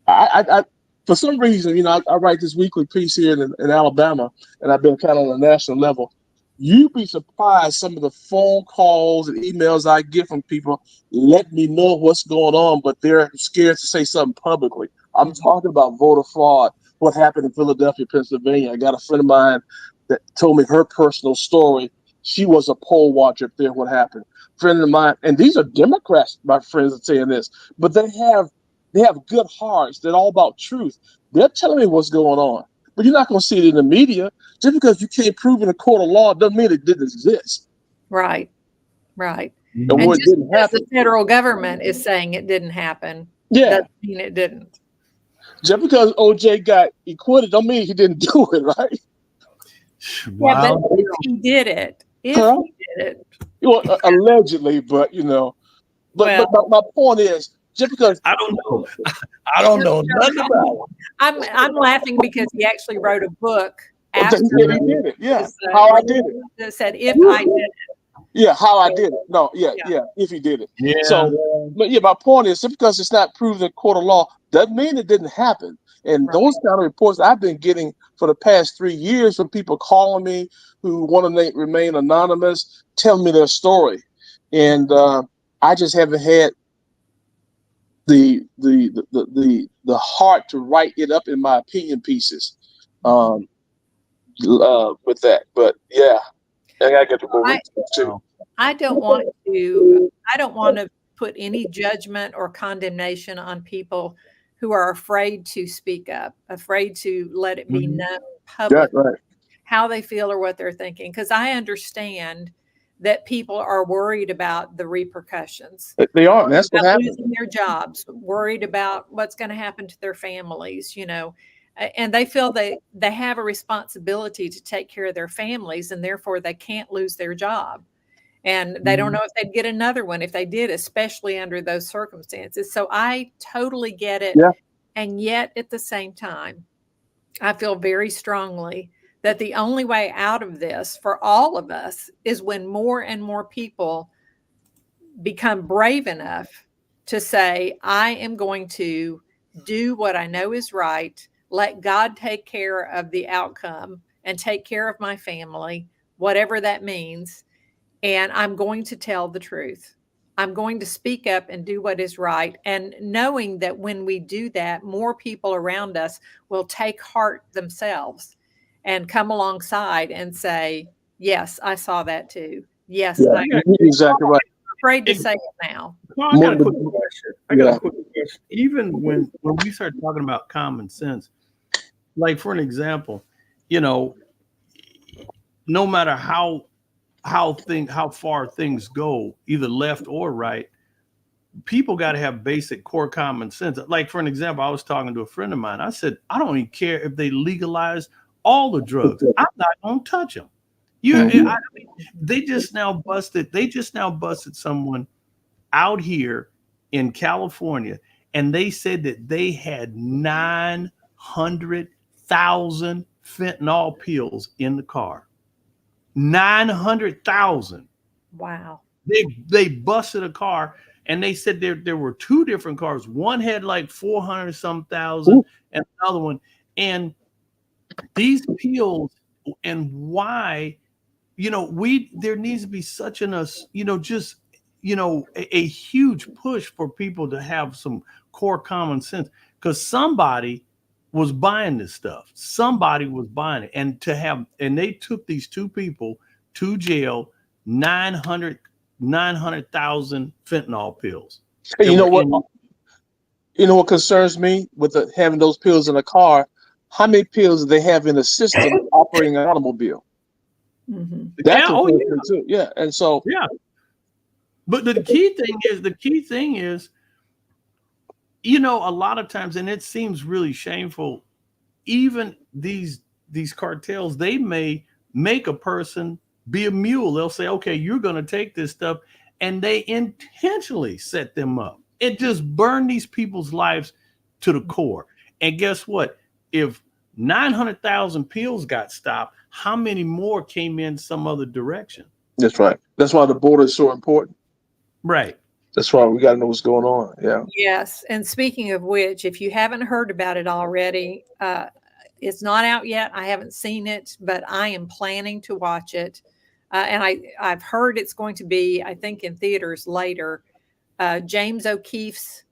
I for some reason, I write this weekly piece here in Alabama, and I've been kind of on a national level. You'd be surprised some of the phone calls and emails I get from people let me know what's going on, but they're scared to say something publicly. I'm talking about voter fraud, what happened in Philadelphia, Pennsylvania. I got a friend of mine that told me her personal story. She was a poll watcher up there, what happened. Friend of mine, and these are Democrats, my friends are saying this, but they have good hearts. They're all about truth. They're telling me what's going on. But you're not going to see it in the media. Just because you can't prove in a court of law doesn't mean it didn't exist. Right. And what just didn't happen, the federal government is saying it didn't happen, doesn't mean it didn't. Just because OJ got acquitted don't mean he didn't do it, right? Wow. Yeah, but if he did it, allegedly, but But my point is, just because I don't know nothing about it. I'm laughing because he actually wrote a book after he did it. Yeah, how I did it. That said, if I did it. Yeah, how I did it. No, if he did it. Yeah. So, but my point is, just because it's not proven in court of law doesn't mean it didn't happen. And those kind of reports I've been getting for the past 3 years from people calling me who want to remain anonymous, telling me their story, and I just haven't had the heart to write it up in my opinion pieces with that. But yeah, I gotta get to more research too. I don't want to put any judgment or condemnation on people who are afraid to speak up, afraid to let it be known public right. how they feel or what they're thinking. Because I understand that people are worried about the repercussions, They are. And that's what about happened. losing their jobs, worried about what's going to happen to their families, and they feel they have a responsibility to take care of their families, and therefore they can't lose their job. And they don't know if they'd get another one if they did, especially under those circumstances. So I totally get it. Yeah. And yet at the same time, I feel very strongly that the only way out of this for all of us is when more and more people become brave enough to say, I am going to do what I know is right, let God take care of the outcome and take care of my family, whatever that means. And I'm going to tell the truth. I'm going to speak up and do what is right. And knowing that when we do that, more people around us will take heart themselves and come alongside and say, yes, I saw that too. Yes, Yeah, I'm you're exactly right. afraid to say it now. Well, I got a quick More- question. I got Yeah. a quick question. Even when we start talking about common sense, like for an example, no matter how far things go, either left or right, people got to have basic core common sense. Like for an example, I was talking to a friend of mine. I said, I don't even care if they legalize all the drugs. I'm not gonna touch them. They just now busted someone out here in California, and they said that they had 900,000 fentanyl pills in the car. 900,000. Wow. They busted a car, and they said there were two different cars. One had like 400 some thousand, and another one. And these pills, and why, there needs to be such a huge push for people to have some core common sense, because somebody was buying this stuff. Somebody was buying it, and they took these two people to jail. 900,000 fentanyl pills. Hey, you know what concerns me with having those pills in a car? How many pills do they have in the system operating an automobile? Mm-hmm. That's what too. Yeah, and so yeah. But the key thing is, a lot of times, and it seems really shameful, even these cartels, they may make a person be a mule. They'll say, okay, you're going to take this stuff, and they intentionally set them up. It just burned these people's lives to the core. And guess what? If 900,000 pills got stopped, how many more came in some other direction? that's right. That's why the border is so important. Right. That's why we got to know what's going on. Yeah. Yes. And speaking of which, if you haven't heard about it already, it's not out yet. I haven't seen it, but I am planning to watch it. And I've heard it's going to be, I think, in theaters later. James O'Keefe's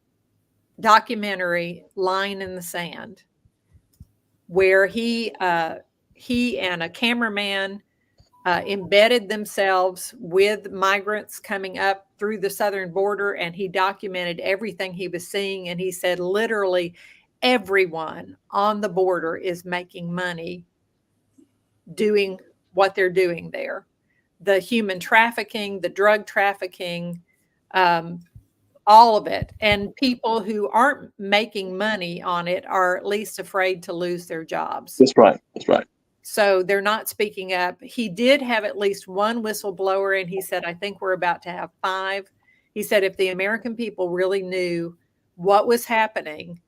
documentary, Line in the Sand, where he and a cameraman embedded themselves with migrants coming up through the southern border, and he documented everything he was seeing. And he said literally everyone on the border is making money doing what they're doing there. The human trafficking, the drug trafficking, all of it. And people who aren't making money on it are at least afraid to lose their jobs. That's right. That's right. So they're not speaking up. He did have at least one whistleblower, and he said, I think we're about to have 5. He said, if the American people really knew what was happening,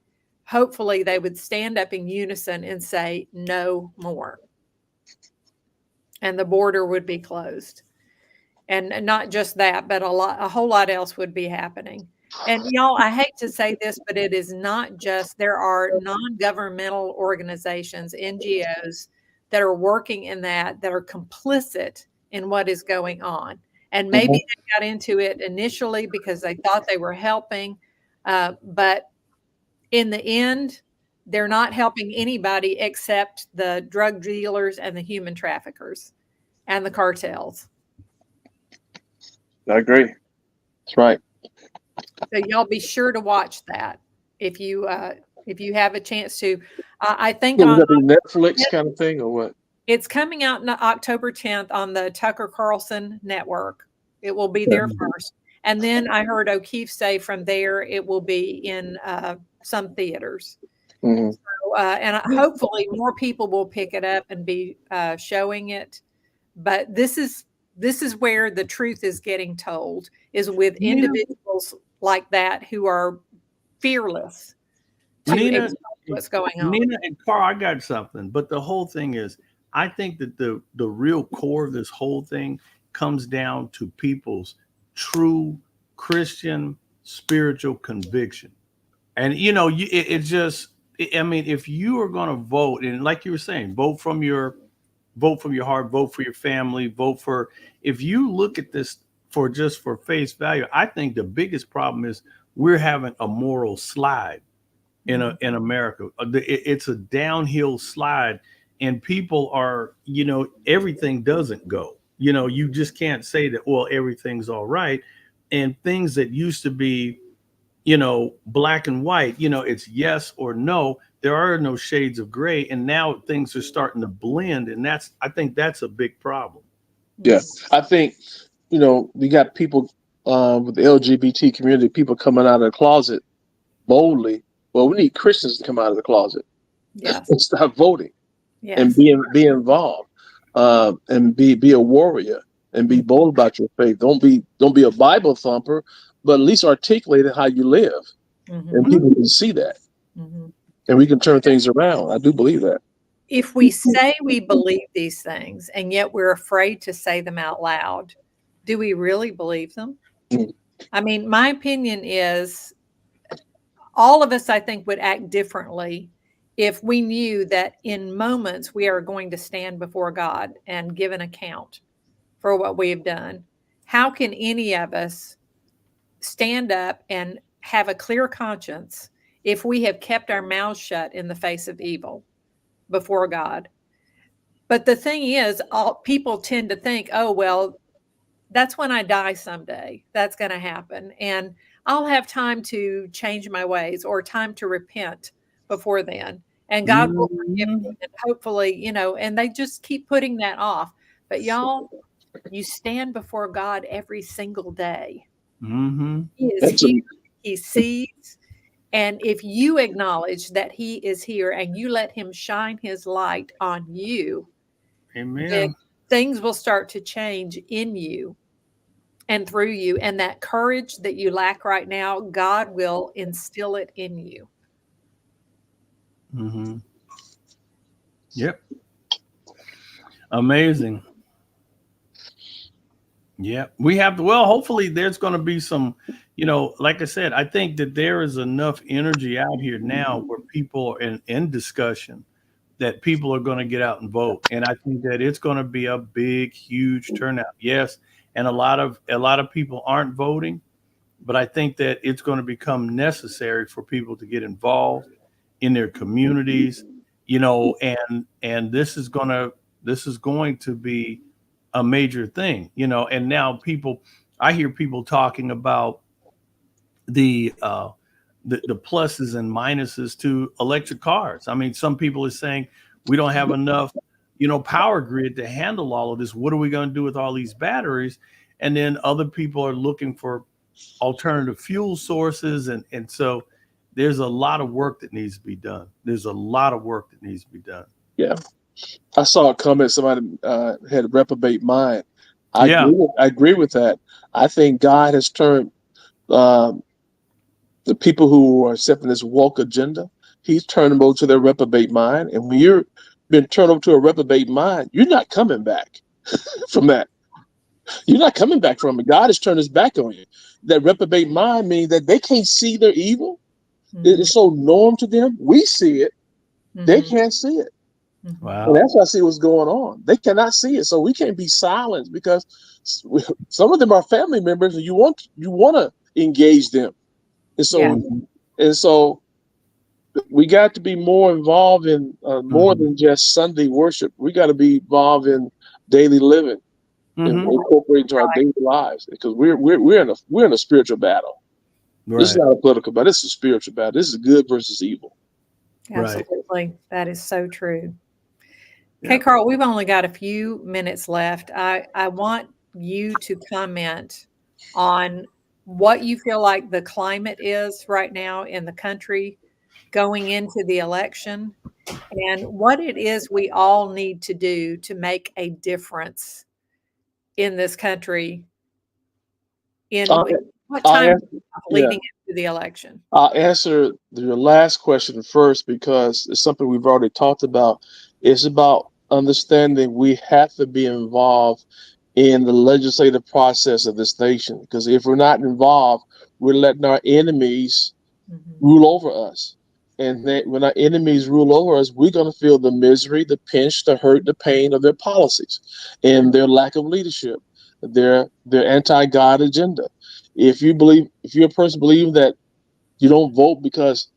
hopefully they would stand up in unison and say, no more. And the border would be closed. And not just that, but a whole lot else would be happening. And y'all, I hate to say this, but it is not just, there are non-governmental organizations, NGOs, that are working in that are complicit in what is going on. And maybe they got into it initially because they thought they were helping. But in the end, they're not helping anybody except the drug dealers and the human traffickers and the cartels. I agree. That's right. So y'all be sure to watch that if you If you have a chance to, I think Would on that be Netflix kind of thing or what? it's coming out on October 10th on the Tucker Carlson network. It will be there first. And then I heard O'Keefe say from there it will be in some theaters. Mm-hmm. So, and hopefully more people will pick it up and be showing it. But this is where the truth is getting told, is with individuals like that who are fearless to Nina, explain what's going on. Nina and Carl, I got something. But the whole thing is, I think that the real core of this whole thing comes down to people's true Christian spiritual conviction. And it's just, I mean, if you are going to vote, and like you were saying, vote from your heart, vote for your family, vote for, if you look at this for face value, I think the biggest problem is we're having a moral slide in America. It's a downhill slide, and people are, everything doesn't go. You just can't say that, well, everything's all right. And things that used to be, black and white, it's yes or no. There are no shades of gray. And now things are starting to blend. And I think that's a big problem. Yeah. I think, we got people with the LGBT community, people coming out of the closet boldly. Well, we need Christians to come out of the closet. Yes. And start voting. Yes. And be involved, and be a warrior and be bold about your faith. Don't be a Bible thumper, but at least articulate how you live, and people can see that, and we can turn things around. I do believe that. If we say we believe these things and yet we're afraid to say them out loud, do we really believe them? I mean, my opinion is all of us, I think, would act differently if we knew that in moments we are going to stand before God and give an account for what we have done. How can any of us stand up and have a clear conscience if we have kept our mouths shut in the face of evil before God? But the thing is, people tend to think, oh, well, that's when I die someday. That's going to happen. And I'll have time to change my ways or time to repent before then. And God will forgive me. And hopefully, and they just keep putting that off. But y'all, you stand before God every single day. He is here. He sees. And if you acknowledge that he is here and you let him shine his light on you, amen, things will start to change in you and through you. And that courage that you lack right now, God will instill it in you. Yep. Amazing. Yeah, we have to. Well, hopefully there's going to be some, like I said, I think that there is enough energy out here now where people are in discussion that people are going to get out and vote. And I think that it's going to be a big, huge turnout. Yes. And a lot of people aren't voting, but I think that it's going to become necessary for people to get involved in their communities, and this is going to be a major thing, and now I hear people talking about the pluses and minuses to electric cars. I mean, some people are saying we don't have enough, power grid to handle all of this. What are we going to do with all these batteries? And then other people are looking for alternative fuel sources. And so there's a lot of work that needs to be done. Yeah. I saw a comment, somebody had a reprobate mind. I agree with that. I think God has turned the people who are accepting this woke agenda, he's turned them over to their reprobate mind. And when you're been turned over to a reprobate mind, you're not coming back from that. You're not coming back from it. God has turned his back on you. That reprobate mind means that they can't see their evil. It's so norm to them. We see it. They can't see it. Wow. And that's why I see what's going on. They cannot see it. So we can't be silenced because some of them are family members and you want to engage them. And so we got to be more involved in more than just Sunday worship. We got to be involved in daily living and incorporate into our daily lives, because we're in a spiritual battle. Right. This is not a political battle. This is a spiritual battle. This is good versus evil. Right. Absolutely. That is so true. Okay, Yeah. Carl, we've only got a few minutes left. I want you to comment on what you feel like the climate is right now in the country going into the election and what it is we all need to do to make a difference in this country in I, what I time yeah. leading into the election. I'll answer your last question first because it's something we've already talked about. It's about understanding we have to be involved in the legislative process of this nation. Because if we're not involved, we're letting our enemies Mhm. rule over us. And that when our enemies rule over us, we're going to feel the misery, the pinch, the hurt, the pain of their policies and their lack of leadership, their anti-God agenda. If you're a person believing that you don't vote because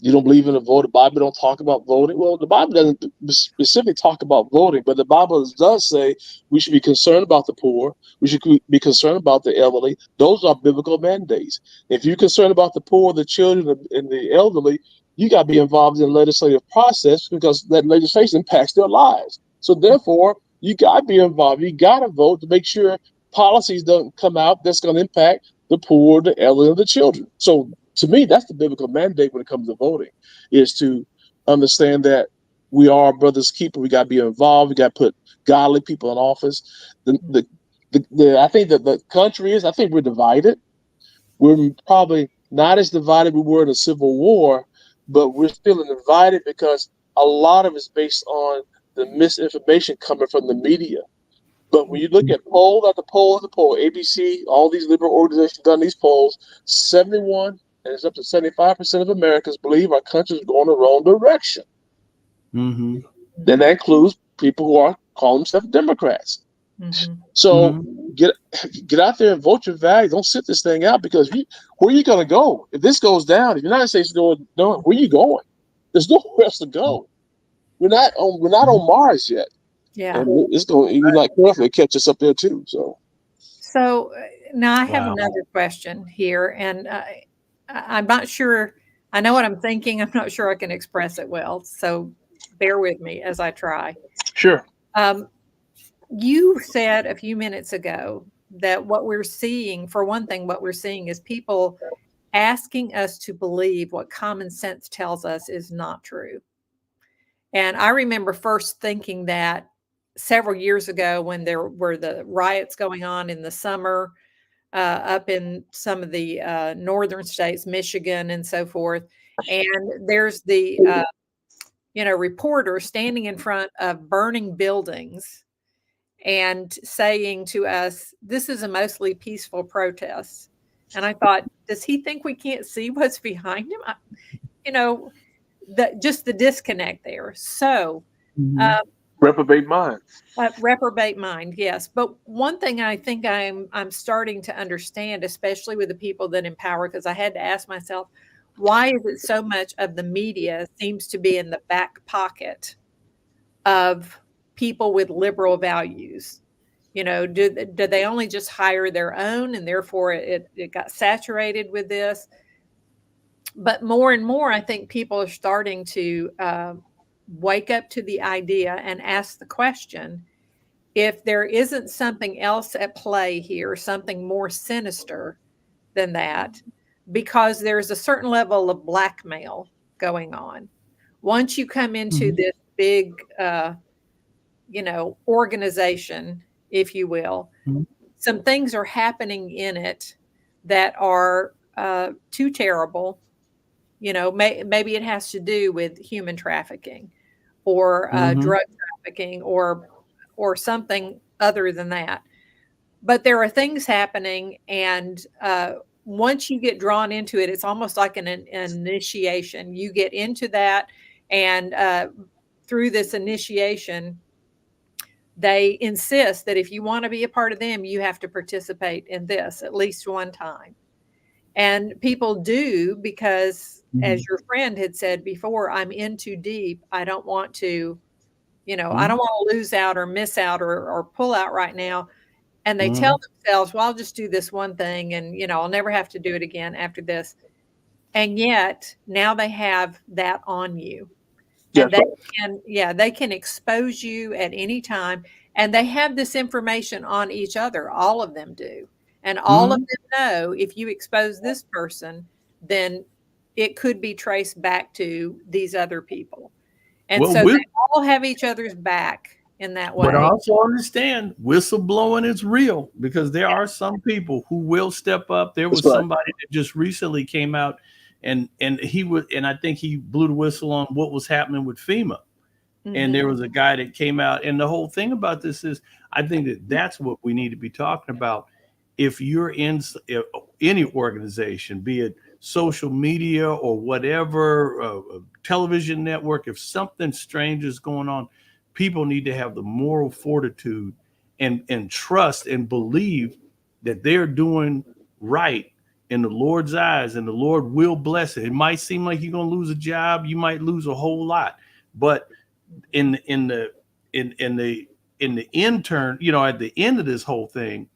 you don't believe in the vote. The Bible don't talk about voting. Well, the Bible doesn't specifically talk about voting, but the Bible does say we should be concerned about the poor. We should be concerned about the elderly. Those are biblical mandates. If you're concerned about the poor, the children, and the elderly, you got to be involved in the legislative process because that legislation impacts their lives. So therefore, you got to be involved. You got to vote to make sure policies don't come out that's going to impact the poor, the elderly, and the children. So to me, that's the biblical mandate when it comes to voting, is to understand that we are brothers keeper. We got to be involved. We got to put godly people in office. I think that the country is. I think we're divided. We're probably not as divided we were in the Civil War, but we're still divided because a lot of it's based on the misinformation coming from the media. But when you look at poll after poll after poll, ABC, all these liberal organizations done these polls, 71 and it's up to 75% of Americans believe our country is going the wrong direction. Mm-hmm. Then that includes people who are calling themselves Democrats. Mhm. So Mm-hmm. get out there and vote your values. Don't sit this thing out because where are you going to go if this goes down? If the United States is going down, where are you going? There's nowhere else to go. We're not on Mars yet, Yeah. and it's going. You're not careful, it catch us up there too. So. So now I have Wow. another question here, and I'm not sure. I know what I'm thinking. I'm not sure I can express it well. So bear with me as I try. Sure. Um, you said a few minutes ago that what we're seeing, for one thing, what we're seeing is people asking us to believe what common sense tells us is not true. And I remember first thinking that several years ago when there were the riots going on in the summer up in some of the northern states, Michigan and so forth. And there's the reporter standing in front of burning buildings and saying to us, "This is a mostly peaceful protest." And I thought, does he think we can't see what's behind him? You know, just the disconnect there. So, Mm-hmm. uh, Reprobate mind. reprobate mind, yes. But one thing I think I'm starting to understand, especially with the people that empower, because I had to ask myself, why is it so much of the media seems to be in the back pocket of people with liberal values? Do they only just hire their own, and therefore it got saturated with this? But more and more, I think people are starting to wake up to the idea and ask the question, if there isn't something else at play here, something more sinister than that, because there's a certain level of blackmail going on. Once you come into Mm-hmm. this big, organization, if you will, some things are happening in it that are too terrible. Maybe it has to do with human trafficking or Mm-hmm. drug trafficking or something other than that. But there are things happening, and once you get drawn into it, it's almost like an initiation. You get into that, and through this initiation, they insist that if you want to be a part of them, you have to participate in this at least one time. And people do because, Mm-hmm. as your friend had said before, I'm in too deep. I don't want to, I Mm-hmm. don't want to lose out or miss out or pull out right now. And they Mm-hmm. tell themselves, well, I'll just do this one thing and, I'll never have to do it again after this. And yet now they have that on you. Yeah, And they can expose you at any time. And they have this information on each other. All of them do. And all of Mhm. them know if you expose this person, then it could be traced back to these other people. And Well, so they all have each other's back in that but I way. also understand whistleblowing is real because there Yeah. are some people who will step up. There that's was right. somebody that just recently came out and I think he blew the whistle on what was happening with FEMA. And there Mhm. was a guy that came out, and the whole thing about this is I think that that's what we need to be talking about. If you're in any organization, be it social media or whatever, television network, if something strange is going on, people need to have the moral fortitude and trust and believe that they're doing right in the Lord's eyes, and the Lord will bless it. It might seem like you're going to lose a job, you might lose a whole lot, but in the intern, at the end of this whole thing,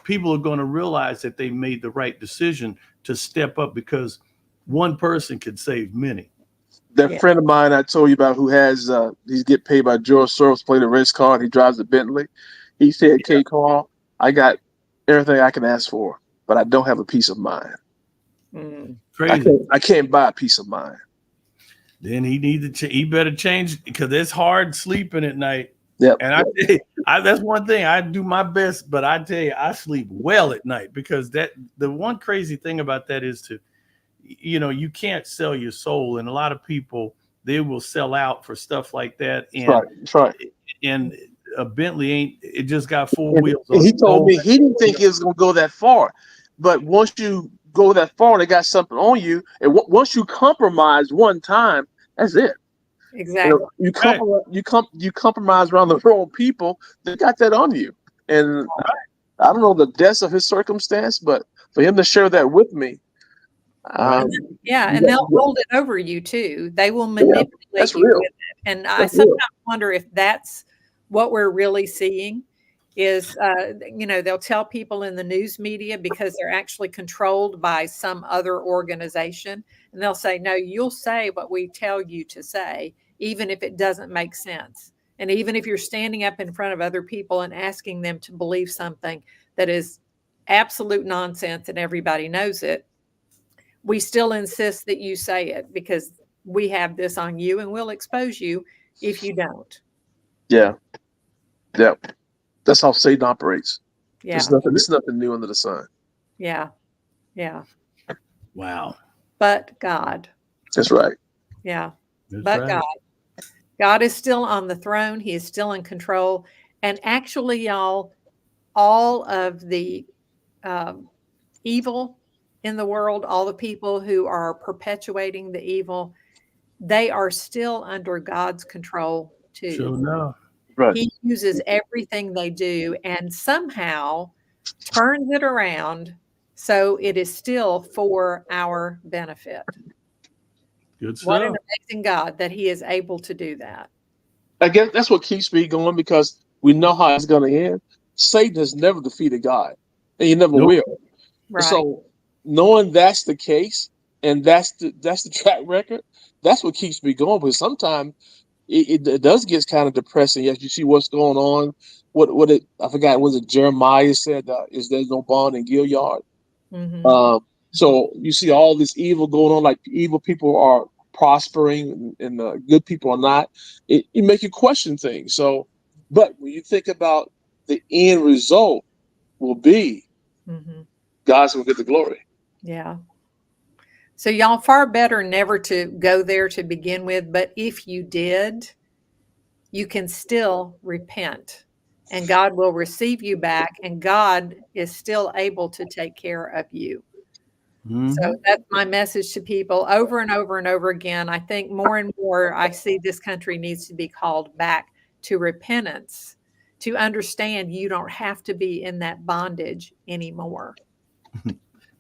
people are going to realize that they made the right decision to step up because one person could save many. That Yeah. friend of mine I told you about who has he's get paid by George Soros, playing a race car, and he drives a Bentley. He said, "K. Carl, I got everything I can ask for, but I don't have a peace of mind. Mm. Crazy. I can't buy a peace of mind." Then he better change because it's hard sleeping at night. Yep. And that's one thing I do my best, but I tell you, I sleep well at night because the one crazy thing about that is you can't sell your soul, and a lot of people, they will sell out for stuff like that. That's right. That's right. And a Bentley it just got four And wheels he on. told me he didn't think it was going to go that far, but once you go that far, they got something on you, and once you compromise one time, that's it. Exactly. You compromise around the wrong people. They got that on you, and I don't know the depths of his circumstance, but for him to share that with me, And they'll hold it over you too. They will manipulate that's you real. with it. And I That's real. sometimes wonder if that's what we're really seeing is, they'll tell people in the news media because they're actually controlled by some other organization. And they'll say, no, you'll say what we tell you to say, even if it doesn't make sense. And even if you're standing up in front of other people and asking them to believe something that is absolute nonsense and everybody knows it, we still insist that you say it because we have this on you and we'll expose you if you don't. Yeah. That's how Satan operates. Yeah. There's nothing new under the sun. Yeah. Yeah. Wow. But God. That's right. Yeah. That's But right. God. God is still on the throne. He is still in control. And actually, y'all, all of the evil in the world, all the people who are perpetuating the evil, they are still under God's control too. Sure enough. Right. He uses everything they do and somehow turns it around so it is still for our benefit. Good stuff. What an amazing God that he is able to do that. I guess that's what keeps me going because we know how it's going to end. Satan has never defeated God, and he never will. Right. So knowing that's the case, and that's the track record, that's what keeps me going. Because sometimes it does get kind of depressing as you see what's going on. I forgot, was it Jeremiah said, is there's no bond in Gilead? Mm-hmm. So you see all this evil going on, like evil people are prospering and good people are not. It make you question things. So, but when you think about the end result will be, God's will get the glory. Yeah. So y'all, far better never to go there to begin with. But if you did, you can still repent and God will receive you back and God is still able to take care of you. So that's my message to people over and over and over again. I think more and more I see this country needs to be called back to repentance, to understand you don't have to be in that bondage anymore.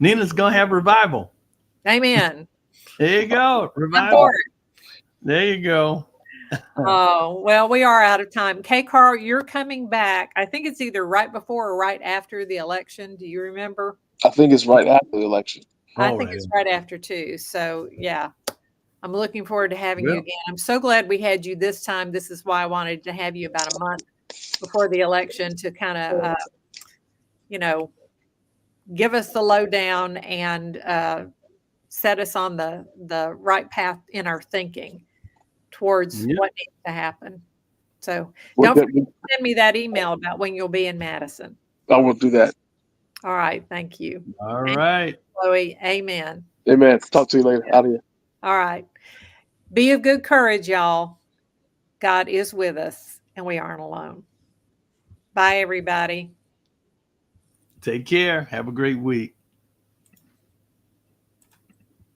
Nina's going to have revival. Amen. There you go. Revival. There you go. Oh, well, we are out of time. K. Carl, you're coming back. I think it's either right before or right after the election. Do you remember? I think it's right after the election. I All think right. it's right after 2. So yeah, I'm looking forward to having you Well- again. I'm so glad we had you this time. This is why I wanted to have you about a month before the election to kind of, you know, give us the lowdown and set us on the right path in our thinking towards Yeah. what needs to happen. So Well, don't forget to send me that email about when you'll be in Madison. I will do that. All right. Thank you. All Thank you, right. Chloe. Amen. Amen. Talk to you later. Out of here. All right. Be of good courage, y'all. God is with us and we aren't alone. Bye, everybody. Take care. Have a great week.